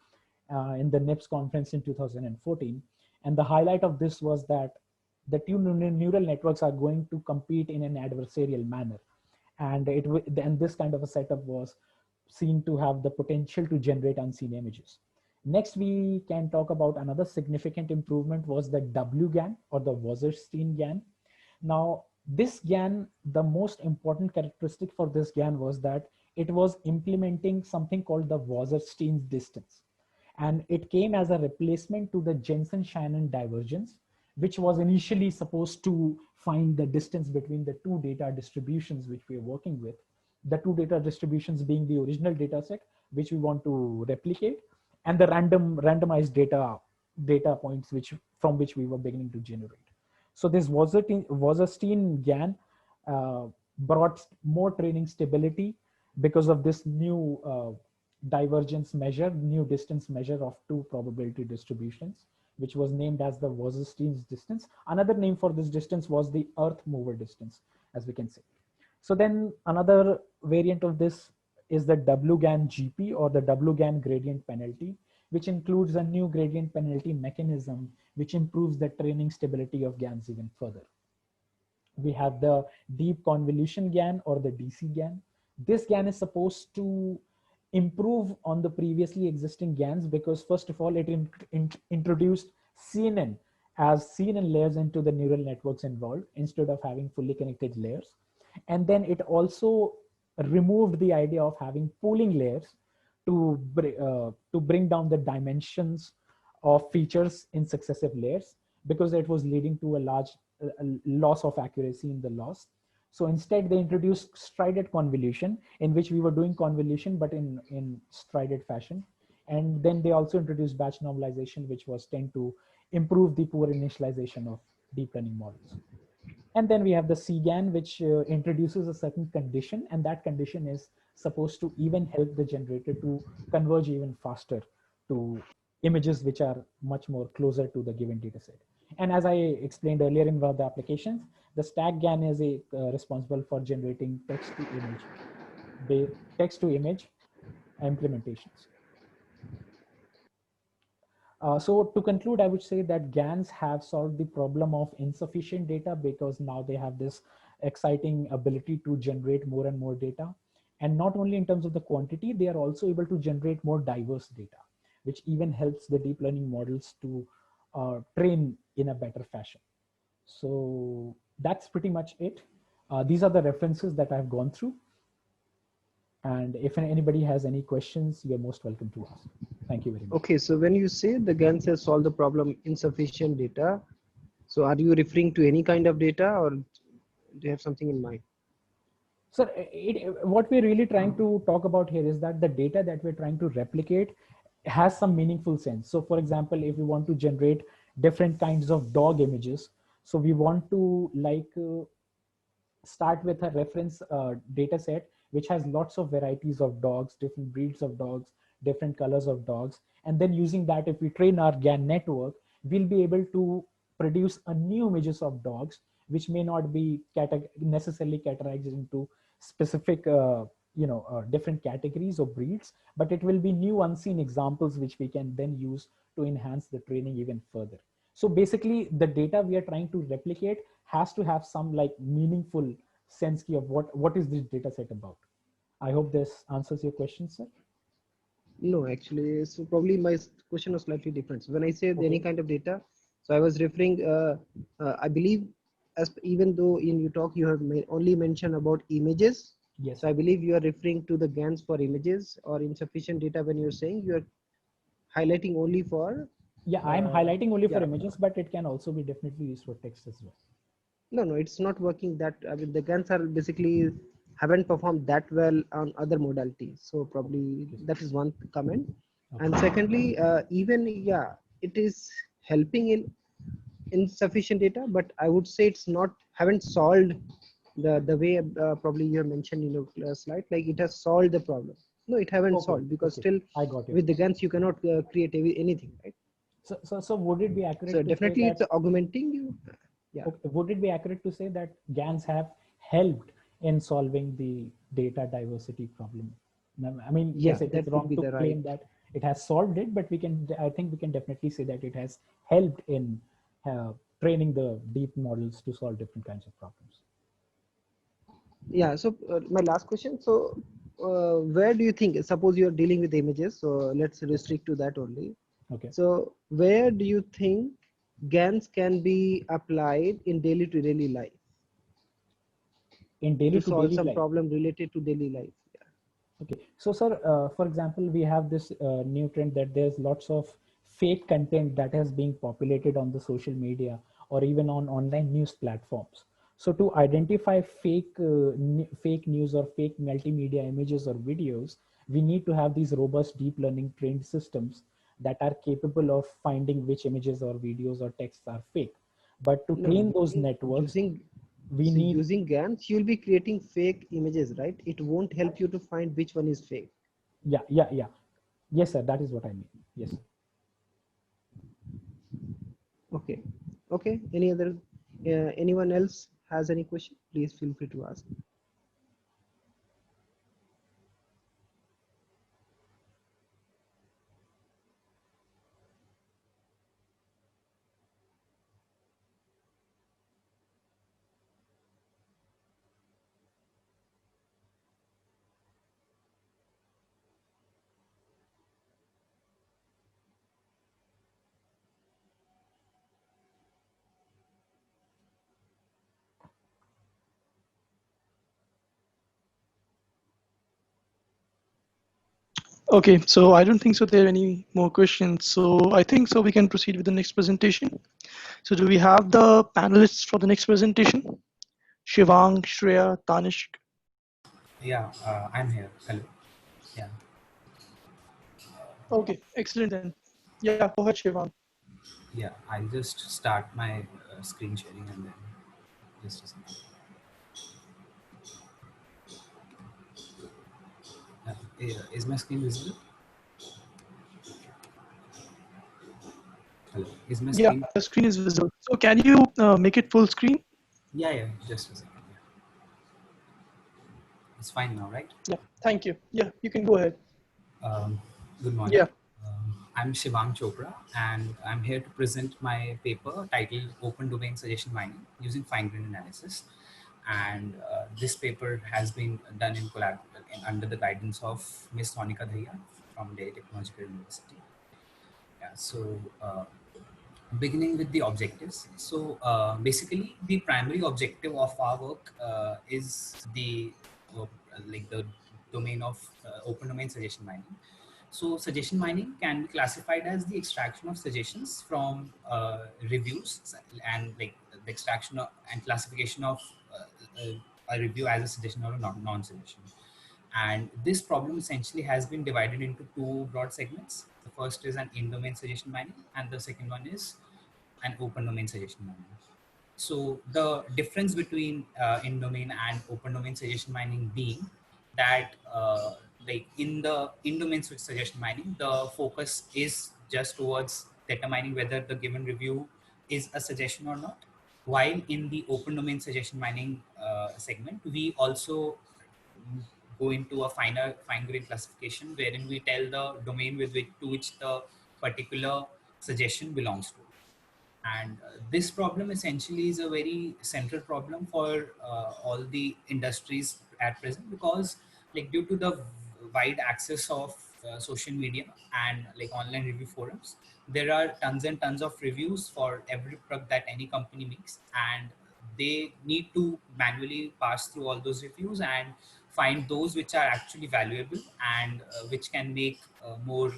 in the NIPS conference in 2014. And the highlight of this was that the two neural networks are going to compete in an adversarial manner. And this kind of a setup was seen to have the potential to generate unseen images. Next, we can talk about another significant improvement was the WGAN, or the Wasserstein GAN. Now, this GAN, the most important characteristic for this GAN was that it was implementing something called the Wasserstein's distance. And it came as a replacement to the Jensen-Shannon divergence, which was initially supposed to find the distance between the 2 data distributions which we are working with. The 2 data distributions being the original data set, which we want to replicate, and the randomized data points from which we were beginning to generate. So this Wasserstein GAN brought more training stability because of this new divergence measure, new distance measure of 2 probability distributions, which was named as the Wasserstein's distance. Another name for this distance was the Earth mover distance, as we can say. So then another variant of this is the WGAN GP, or the WGAN gradient penalty, which includes a new gradient penalty mechanism, which improves the training stability of GANs even further. We have the deep convolution GAN, or the DC GAN. This GAN is supposed to improve on the previously existing GANs because, first of all, it introduced CNN as CNN layers into the neural networks involved instead of having fully connected layers. And then it also removed the idea of having pooling layers to bring down the dimensions of features in successive layers, because it was leading to a large loss of accuracy in the loss. So instead, they introduced strided convolution, in which we were doing convolution, but in strided fashion. And then they also introduced batch normalization, which was tend to improve the poor initialization of deep learning models. And then we have the CGAN, which introduces a certain condition, and that condition is supposed to even help the generator to converge even faster to images which are much more closer to the given data set. And as I explained earlier in one of the applications, the StackGAN is responsible for generating text-to-image implementations. So to conclude, I would say that GANs have solved the problem of insufficient data, because now they have this exciting ability to generate more and more data. And not only in terms of the quantity, they are also able to generate more diverse data, which even helps the deep learning models to train in a better fashion. So that's pretty much it. These are the references that I've gone through. And if anybody has any questions, you're most welcome to ask. Thank you very much. Okay, so when you say the GANs has solved the problem insufficient data, so are you referring to any kind of data, or do you have something in mind? So what we're really trying to talk about here is that the data that we're trying to replicate has some meaningful sense. So for example, if we want to generate different kinds of dog images, so we want to start with a reference data set which has lots of varieties of dogs, different breeds of dogs, different colors of dogs. And then using that, if we train our GAN network, we'll be able to produce a new images of dogs, which may not be necessarily categorized into specific different categories or breeds, but it will be new unseen examples which we can then use to enhance the training even further. So basically, the data we are trying to replicate has to have some like meaningful sense of what is this data set about. I hope this answers your question, sir. No, actually, so probably my question was slightly different. So when I say any kind of data, so I was referring, I believe, as even though in your talk you have only mentioned about images. Yes. So I believe you are referring to the GANs for images or insufficient data when you're saying you are highlighting only for. Yeah, I'm highlighting only for images, but it can also be definitely used for text as well. No, it's not working that. I mean, the GANs are basically haven't performed that well on other modalities. So probably that is one comment. Okay. And secondly, even, it is helping in insufficient data, but I would say it's not, haven't solved The way probably you have mentioned in your slide, like it has solved the problem. No, it haven't Okay, solved, because okay, still I got it. with the GANs you cannot create anything, right? So would it be So accurate to say definitely that, it's augmenting you. Yeah. okay, would it be accurate to say that GANs have helped in solving the data diversity problem? I mean, Yeah, yes, it is that would wrong be to the right. claim that it has solved it, but I think we can definitely say that it has helped in training the deep models to solve different kinds of problems. Yeah, so my last question, so where do you think, suppose you're dealing with images, so let's restrict to that only. Okay. So where do you think GANs can be applied in daily to daily life In daily to to solve daily some life. problem related to daily life? Yeah. Okay, so sir, for example, we have this new trend that there's lots of fake content that has been populated on the social media or even on online news platforms. So to identify fake news or fake multimedia images or videos, we need to have these robust deep learning trained systems that are capable of finding which images or videos or texts are fake. But to No, train those networks, using we so need, using GANs, you'll be creating fake images, right? It won't help you to find which one is fake. yeah. Yes, sir, that is what I mean. Yes, sir. Okay. Okay. Any other, anyone else has any question? Please feel free to ask. Okay, so I don't think so there are any more questions. So I think so we can proceed with the next presentation. So do we have the panelists for the next presentation? Shivang, Shreya, Tanishq. Yeah, I'm here. Hello. Yeah, Okay, excellent then. Yeah, go ahead, Shivang. yeah. I'll just start my screen sharing and then just a second. Is my screen visible? Hello. Is my Yeah, screen? the screen is visible. So can you make it full screen? Yeah. Just a second. Yeah. It's fine now, right? Yeah, thank you. Yeah, you can go ahead. Um, Good morning. Yeah. I'm Shivang Chopra, and I'm here to present my paper titled Open Domain Suggestion Mining using Fine Grained Analysis. And this paper has been done in under the guidance of Ms. Sonika Dhaya from Delhi Technological University. Yeah, so beginning with the objectives. So basically, the primary objective of our work is like the domain of open domain suggestion mining. So suggestion mining can be classified as the extraction of suggestions from reviews and like the extraction of, and classification of a review as a suggestion or a non-suggestion. And this problem essentially has been divided into two broad segments. The first is an in-domain suggestion mining, and the second one is an open domain suggestion mining. So the difference between in-domain and open domain suggestion mining being that like in the in-domain suggestion mining, the focus is just towards determining whether the given review is a suggestion or not. While in the open domain suggestion mining segment, we also go into a fine grained classification wherein we tell the domain to which the particular suggestion belongs to. And this problem essentially is a very central problem for all the industries at present, because like due to the wide access of social media and like online review forums, there are tons and tons of reviews for every product that any company makes, and they need to manually pass through all those reviews and find those which are actually valuable and which can make more,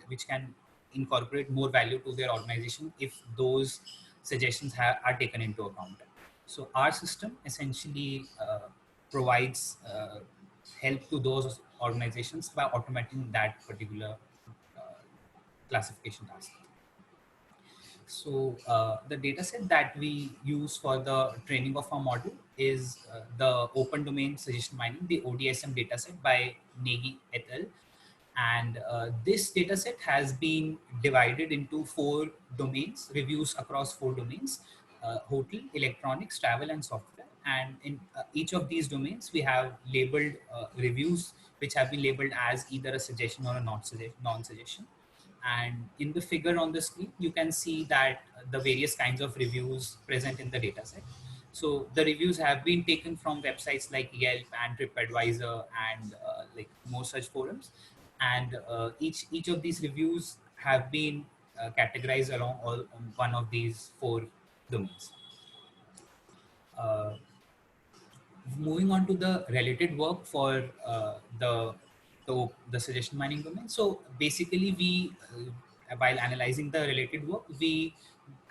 which can incorporate more value to their organization if those suggestions are taken into account. So our system essentially provides help to those organizations by automating that particular uh, classification task. So the dataset that we use for the training of our model is the Open Domain Suggestion Mining, the ODSM dataset by Negi et al. And this dataset has been divided into 4 domains, reviews across 4 domains: hotel, electronics, travel, and software. And in each of these domains, we have labeled reviews which have been labeled as either a suggestion or a non-suggestion. And in the figure on the screen, you can see that the various kinds of reviews present in the dataset. So the reviews have been taken from websites like Yelp and TripAdvisor and like more such forums. And each of these reviews have been categorized along all one of these 4 domains. Uh, Moving on to the related work for the suggestion mining domain. So basically, we while analyzing the related work, we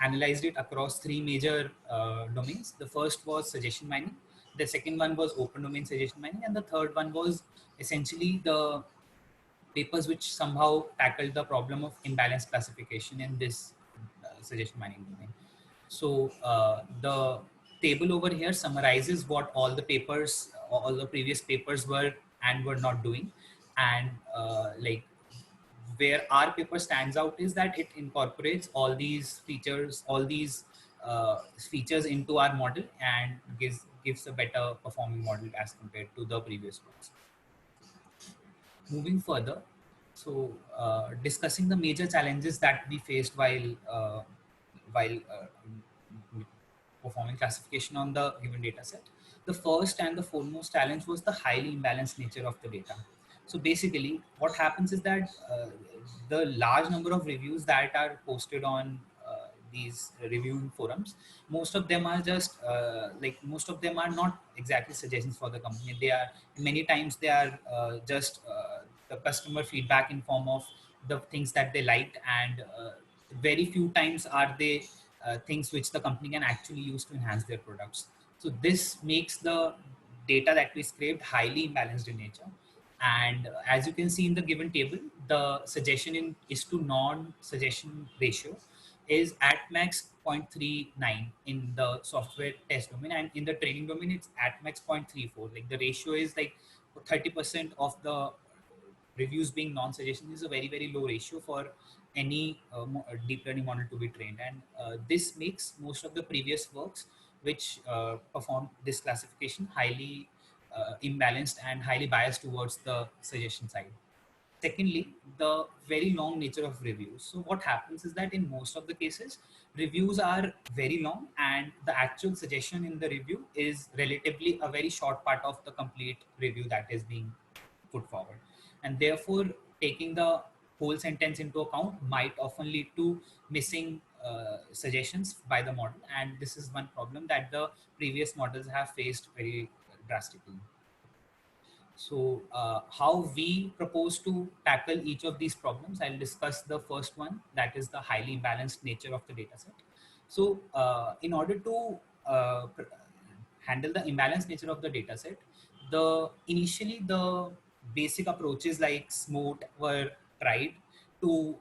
analyzed it across 3 major domains. The first was suggestion mining. The second one was open domain suggestion mining, and the third one was essentially the papers which somehow tackled the problem of imbalance classification in this suggestion mining domain. So the table over here summarizes what all the papers, all the previous papers were and were not doing. And like where our paper stands out is that it incorporates all these features, features into our model and gives a better performing model as compared to the previous ones. Moving further, so discussing the major challenges that we faced while performing classification on the given data set. The first and the foremost challenge was the highly imbalanced nature of the data. So basically, what happens is that the large number of reviews that are posted on these reviewing forums, most of them are just most of them are not exactly suggestions for the company. They are many times they are just the customer feedback in form of the things that they liked, and very few times are they things which the company can actually use to enhance their products. So this makes the data that we scraped highly imbalanced in nature. And as you can see in the given table, the suggestion in is to non-suggestion ratio is at max 0.39 in the software test domain, and in the training domain it's at max 0.34. Like the ratio is like 30% of the reviews being non-suggestion is a very low ratio for any deep learning model to be trained. And this makes most of the previous works which perform this classification highly imbalanced and highly biased towards the suggestion side. Secondly, the very long nature of reviews. So what happens is that in most of the cases, reviews are very long and the actual suggestion in the review is relatively a very short part of the complete review that is being put forward. And therefore, taking the whole sentence into account might often lead to missing suggestions by the model. And this is one problem that the previous models have faced very drastically. So how we propose to tackle each of these problems, I'll discuss the first one, that is the highly imbalanced nature of the dataset. So in order to handle the imbalanced nature of the dataset, initially the basic approaches like SMOTE were tried to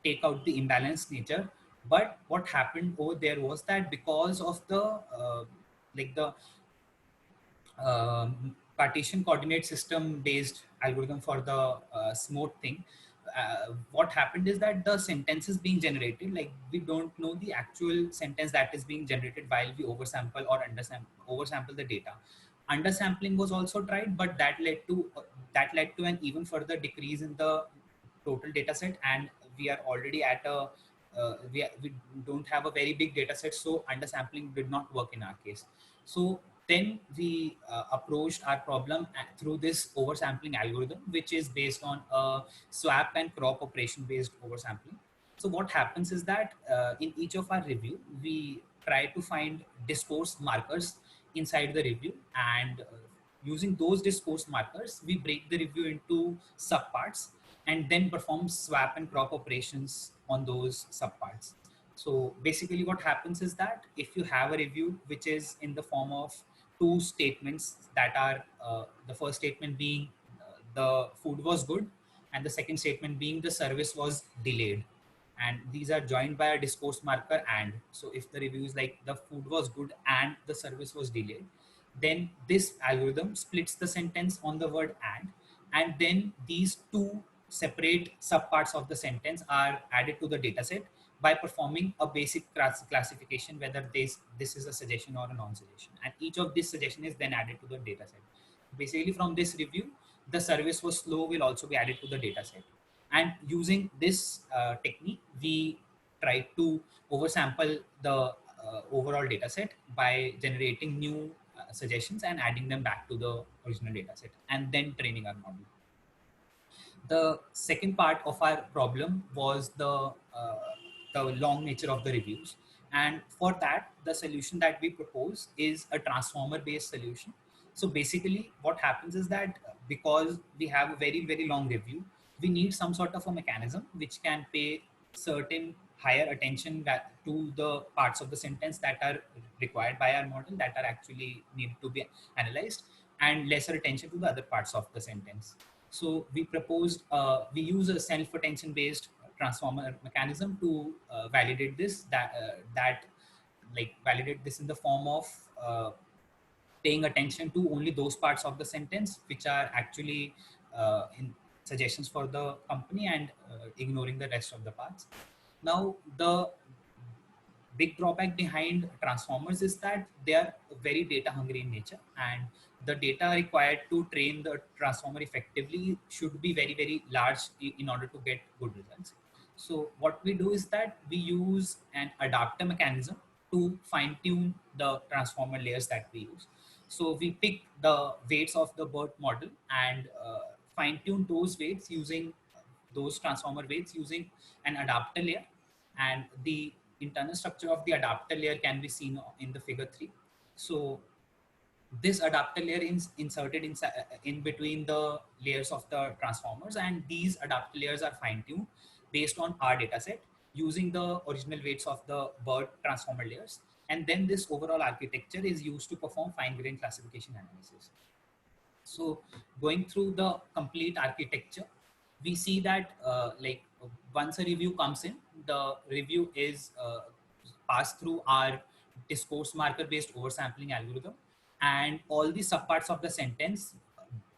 take out the imbalanced nature. But what happened over there was that because of the like the partition coordinate system based algorithm for the SMOTE thing, what happened is that the sentences being generated, like we don't know the actual sentence that is being generated while we oversample or oversample the data. Undersampling was also tried, but that led to an even further decrease in the total data set, and we are already at a we don't have a very big data set, so undersampling did not work in our case. So then we approached our problem through this oversampling algorithm, which is based on a swap and crop operation based oversampling. So what happens is that in each of our review, we try to find discourse markers inside the review, and using those discourse markers, we break the review into subparts and then perform swap and crop operations on those subparts. So basically what happens is that if you have a review which is in the form of 2 statements that are the first statement being the food was good, and the second statement being the service was delayed, and these are joined by a discourse marker and. So if the review is like the food was good and the service was delayed, then this algorithm splits the sentence on the word and then these two separate subparts of the sentence are added to the dataset by performing a basic classification whether this is a suggestion or a non-suggestion, and each of these suggestion is then added to the dataset. Basically, from this review, the service was slow will also be added to the dataset, and using this technique, we try to oversample the overall dataset by generating new suggestions and adding them back to the original dataset, and then training our model. The second part of our problem was the long nature of the reviews, and for that the solution that we propose is a transformer based solution. So basically what happens is that because we have a very long review, we need some sort of a mechanism which can pay certain higher attention to the parts of the sentence that are required by our model, that are actually needed to be analyzed, and lesser attention to the other parts of the sentence. So we proposed, we use a self-attention based transformer mechanism to validate this, validate this in the form of paying attention to only those parts of the sentence which are actually in suggestions for the company, and ignoring the rest of the parts. Now, the big drawback behind transformers is that they are very data hungry in nature, and the data required to train the transformer effectively should be very large in order to get good results. So what we do is that we use an adapter mechanism to fine tune the transformer layers that we use. So we pick the weights of the BERT model and fine tune those weights using those transformer weights using an adapter layer, and the internal structure of the adapter layer can be seen in the figure 3. So this adapter layer is inserted in between the layers of the transformers, and these adapter layers are fine-tuned based on our dataset using the original weights of the BERT transformer layers, and then this overall architecture is used to perform fine-grained classification analysis. So going through the complete architecture, we see that once a review comes in, the review is passed through our discourse marker based oversampling algorithm, and all the subparts of the sentence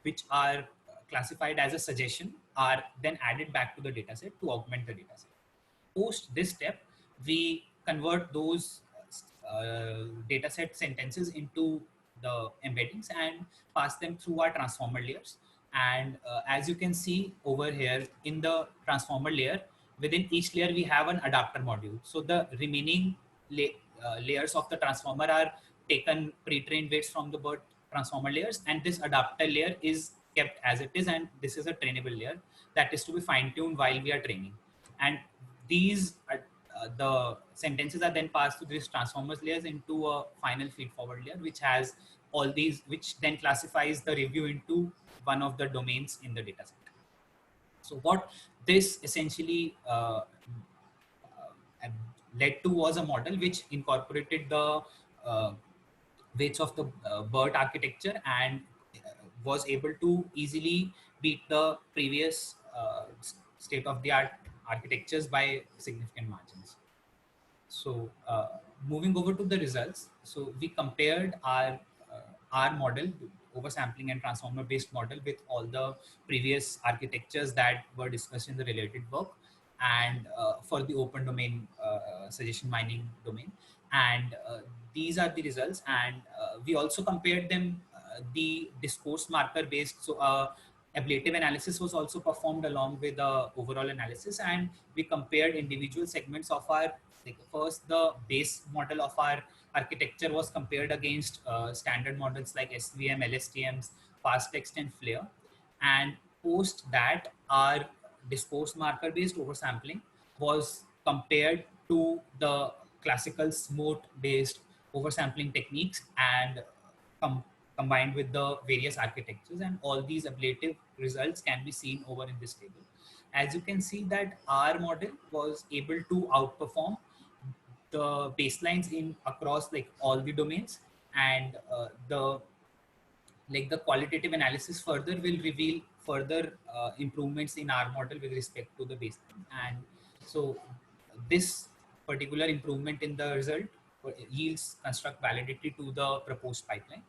which are classified as a suggestion are then added back to the dataset to augment the dataset. Post this step, we convert those dataset sentences into the embeddings and pass them through our transformer layers. And as you can see over here in the transformer layer, within each layer we have an adapter module. So the remaining layers of the transformer are taken pre-trained weights from the BERT transformer layers, and this adapter layer is kept as it is, and this is a trainable layer that is to be fine-tuned while we are training. And these the sentences are then passed through these transformers layers into a final feed-forward layer, which has all these, which then classifies the review into one of the domains in the dataset. So what this essentially led to was a model which incorporated the weights of the BERT architecture and was able to easily beat the previous state-of-the-art architectures by significant margins. So moving over to the results, so we compared our model, oversampling and transformer based model, with all the previous architectures that were discussed in the related work, and for the open domain suggestion mining domain, and these are the results. And we also compared them the discourse marker based, so ablative analysis was also performed along with the overall analysis, and we compared individual segments of our, like first the base model of our architecture was compared against standard models like SVM, LSTMs, FastText and FLAIR, and post that our discourse marker based oversampling was compared to the classical SMOTE based oversampling techniques and combined with the various architectures, and all these ablative results can be seen over in this table. As you can see that our model was able to outperform the baselines in across like all the domains, and the qualitative analysis further will reveal further improvements in our model with respect to the baseline. And so this particular improvement in the result yields construct validity to the proposed pipeline.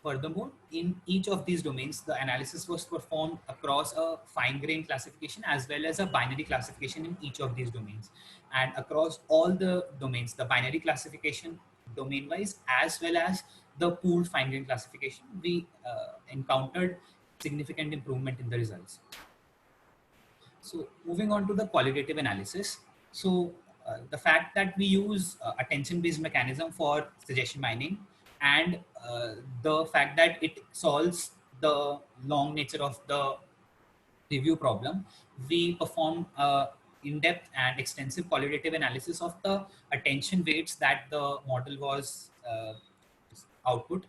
Furthermore, in each of these domains, the analysis was performed across a fine-grained classification as well as a binary classification in each of these domains. And across all the domains, the binary classification domain-wise as well as the pooled fine-grained classification, we encountered significant improvement in the results. So moving on to the qualitative analysis. So the fact that we use attention-based mechanism for suggestion mining and the fact that it solves the long nature of the review problem, we performed in-depth and extensive qualitative analysis of the attention weights that the model was output,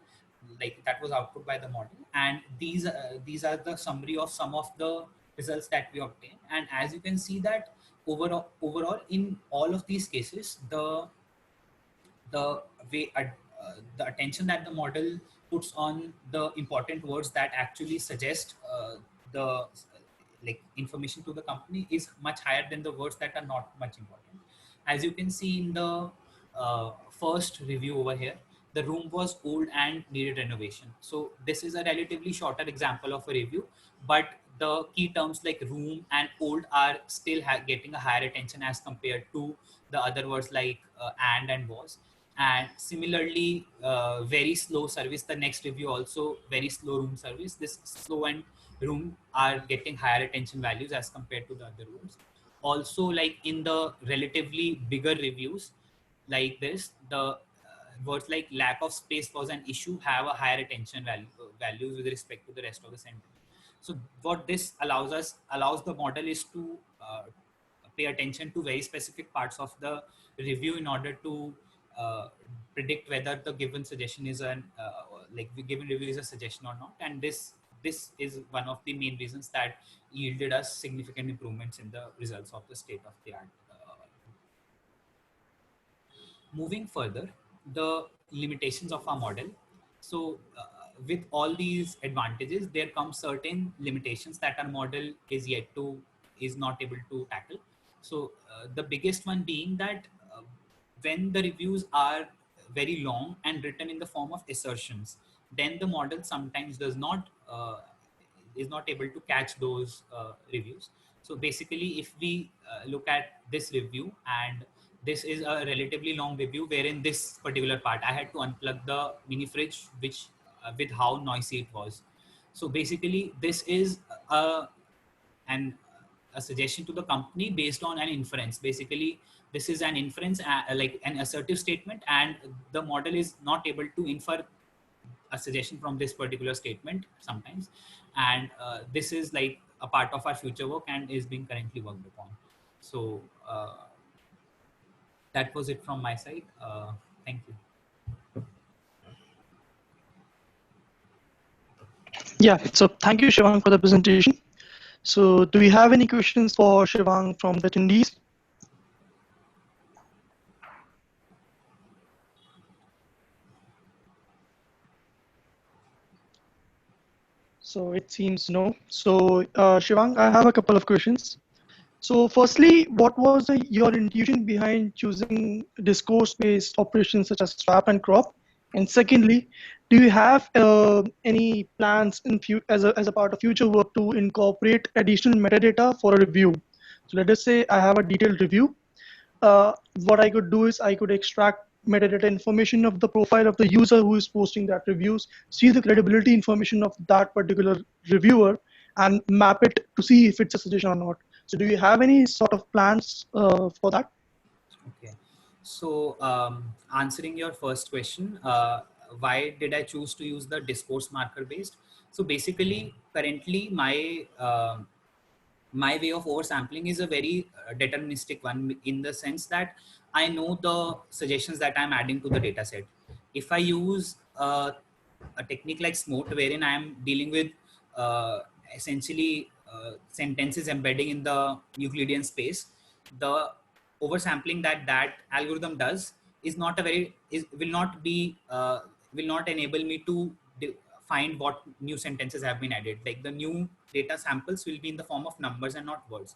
like that was output by the model, and these are the summary of some of the results that we obtained. And as you can see that overall in all of these cases, the way the attention that the model puts on the important words that actually suggest the like information to the company is much higher than the words that are not much important. As you can see in the first review over here, the room was old and needed renovation. So this is a relatively shorter example of a review, but the key terms like room and old are still getting a higher attention as compared to the other words like and was. And similarly, very slow service, the next review also very slow room service. This slow and room are getting higher attention values as compared to the other words. Also, like in the relatively bigger reviews like this, the words like lack of space was an issue have a higher attention values with respect to the rest of the sentence. So what this allows the model is to pay attention to very specific parts of the review in order to predict whether the given suggestion is an like the given review is a suggestion or not. And this is one of the main reasons that yielded us significant improvements in the results of the state of the art. Moving further, the limitations of our model. So with all these advantages, there come certain limitations that our model is not able to tackle. So the biggest one being that when the reviews are very long and written in the form of assertions, then the model sometimes is not able to catch those reviews. So basically, if we look at this review, and this is a relatively long review wherein this particular part I had to unplug the mini fridge, which with how noisy it was. So basically, this is an a suggestion to the company based on an inference. Basically, this is an inference, like an assertive statement, and the model is not able to infer a suggestion from this particular statement sometimes. And this is like a part of our future work and is being currently worked upon. So that was it from my side. Thank you. Yeah, so thank you, Shivang, for the presentation. So do we have any questions for Shivang from the attendees? So it seems no. So Shivang, I have a couple of questions. So firstly, what was your intuition behind choosing discourse-based operations such as swap and crop? And secondly, do you have any plans as a part of future work to incorporate additional metadata for a review? So let us say I have a detailed review. What I could do is I could extract metadata information of the profile of the user who is posting that reviews, see the credibility information of that particular reviewer, and map it to see if it's a suggestion or not. So do you have any sort of plans for that? Okay. So answering your first question, why did I choose to use the discourse marker based? So basically, currently my way of oversampling is a very deterministic one, in the sense that I know the suggestions that I'm adding to the data set. If I use a technique like SMOT, wherein I am dealing with essentially sentences embedding in the Euclidean space, the oversampling that algorithm does is not a very will not enable me to find what new sentences have been added. Like the new data samples will be in the form of numbers and not words.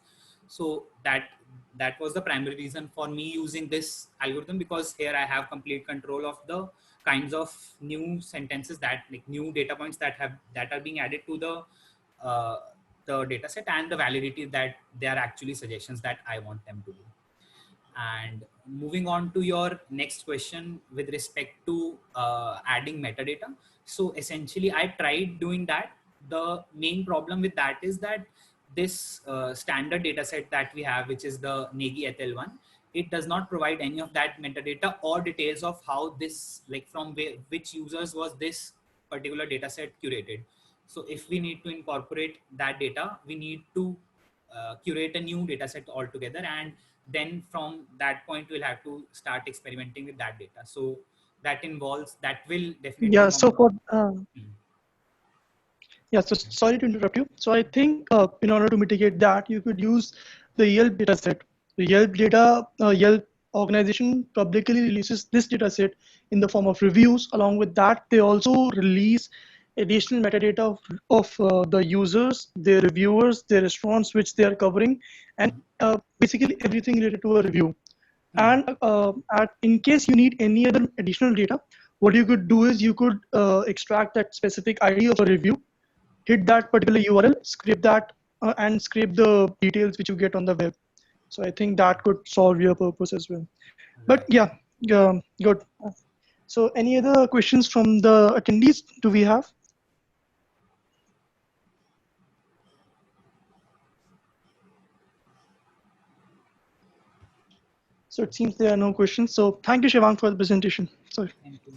So that was the primary reason for me using this algorithm, because here I have complete control of the kinds of new sentences that, like, new data points that are being added to the data set, and the validity that they are actually suggestions that I want them to do. And moving on to your next question with respect to adding metadata. So essentially I tried doing that. The main problem with that is that this standard data set that we have, which is the NEGI et al. One, it does not provide any of that metadata or details of how this, like, from which users was this particular data set curated. So if we need to incorporate that data, we need to curate a new data set altogether, and then from that point we'll have to start experimenting with that data. So that will definitely Yeah. So for Mm. yeah, so sorry to interrupt you. So I think in order to mitigate that, you could use the Yelp dataset. The Yelp organization publicly releases this dataset in the form of reviews. Along with that, they also release additional metadata of the users, their reviewers, their restaurants which they are covering, and basically everything related to a review. And in case you need any other additional data, what you could do is you could extract that specific ID of a review, hit that particular URL, scrape that, and scrape the details which you get on the web. So I think that could solve your purpose as well. But yeah, good. So any other questions from the attendees do we have? So it seems there are no questions. So thank you, Shivang, for the presentation. Sorry. Thank you.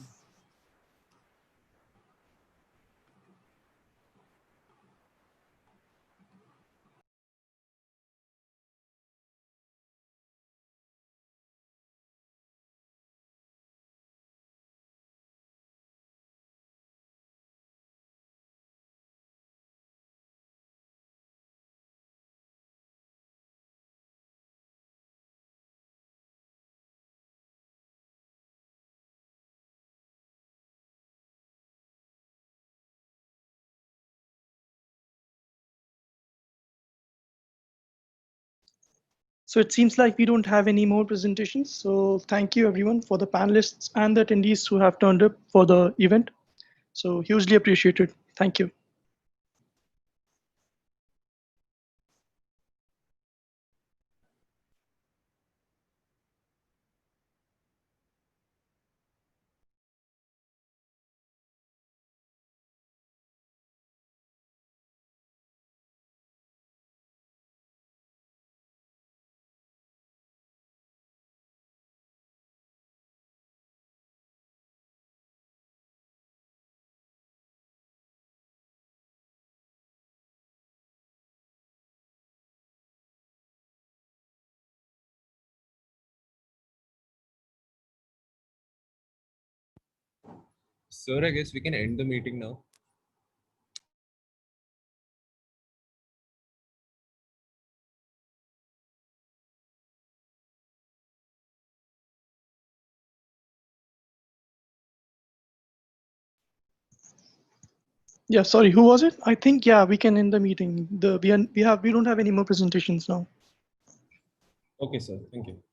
So it seems like we don't have any more presentations. So thank you everyone for the panelists and the attendees who have turned up for the event. So hugely appreciated. Thank you. Sir, I guess we can end the meeting now. Yeah, sorry, who was it? I think, yeah, we can end the meeting. We don't have any more presentations now. Okay, sir. Thank you.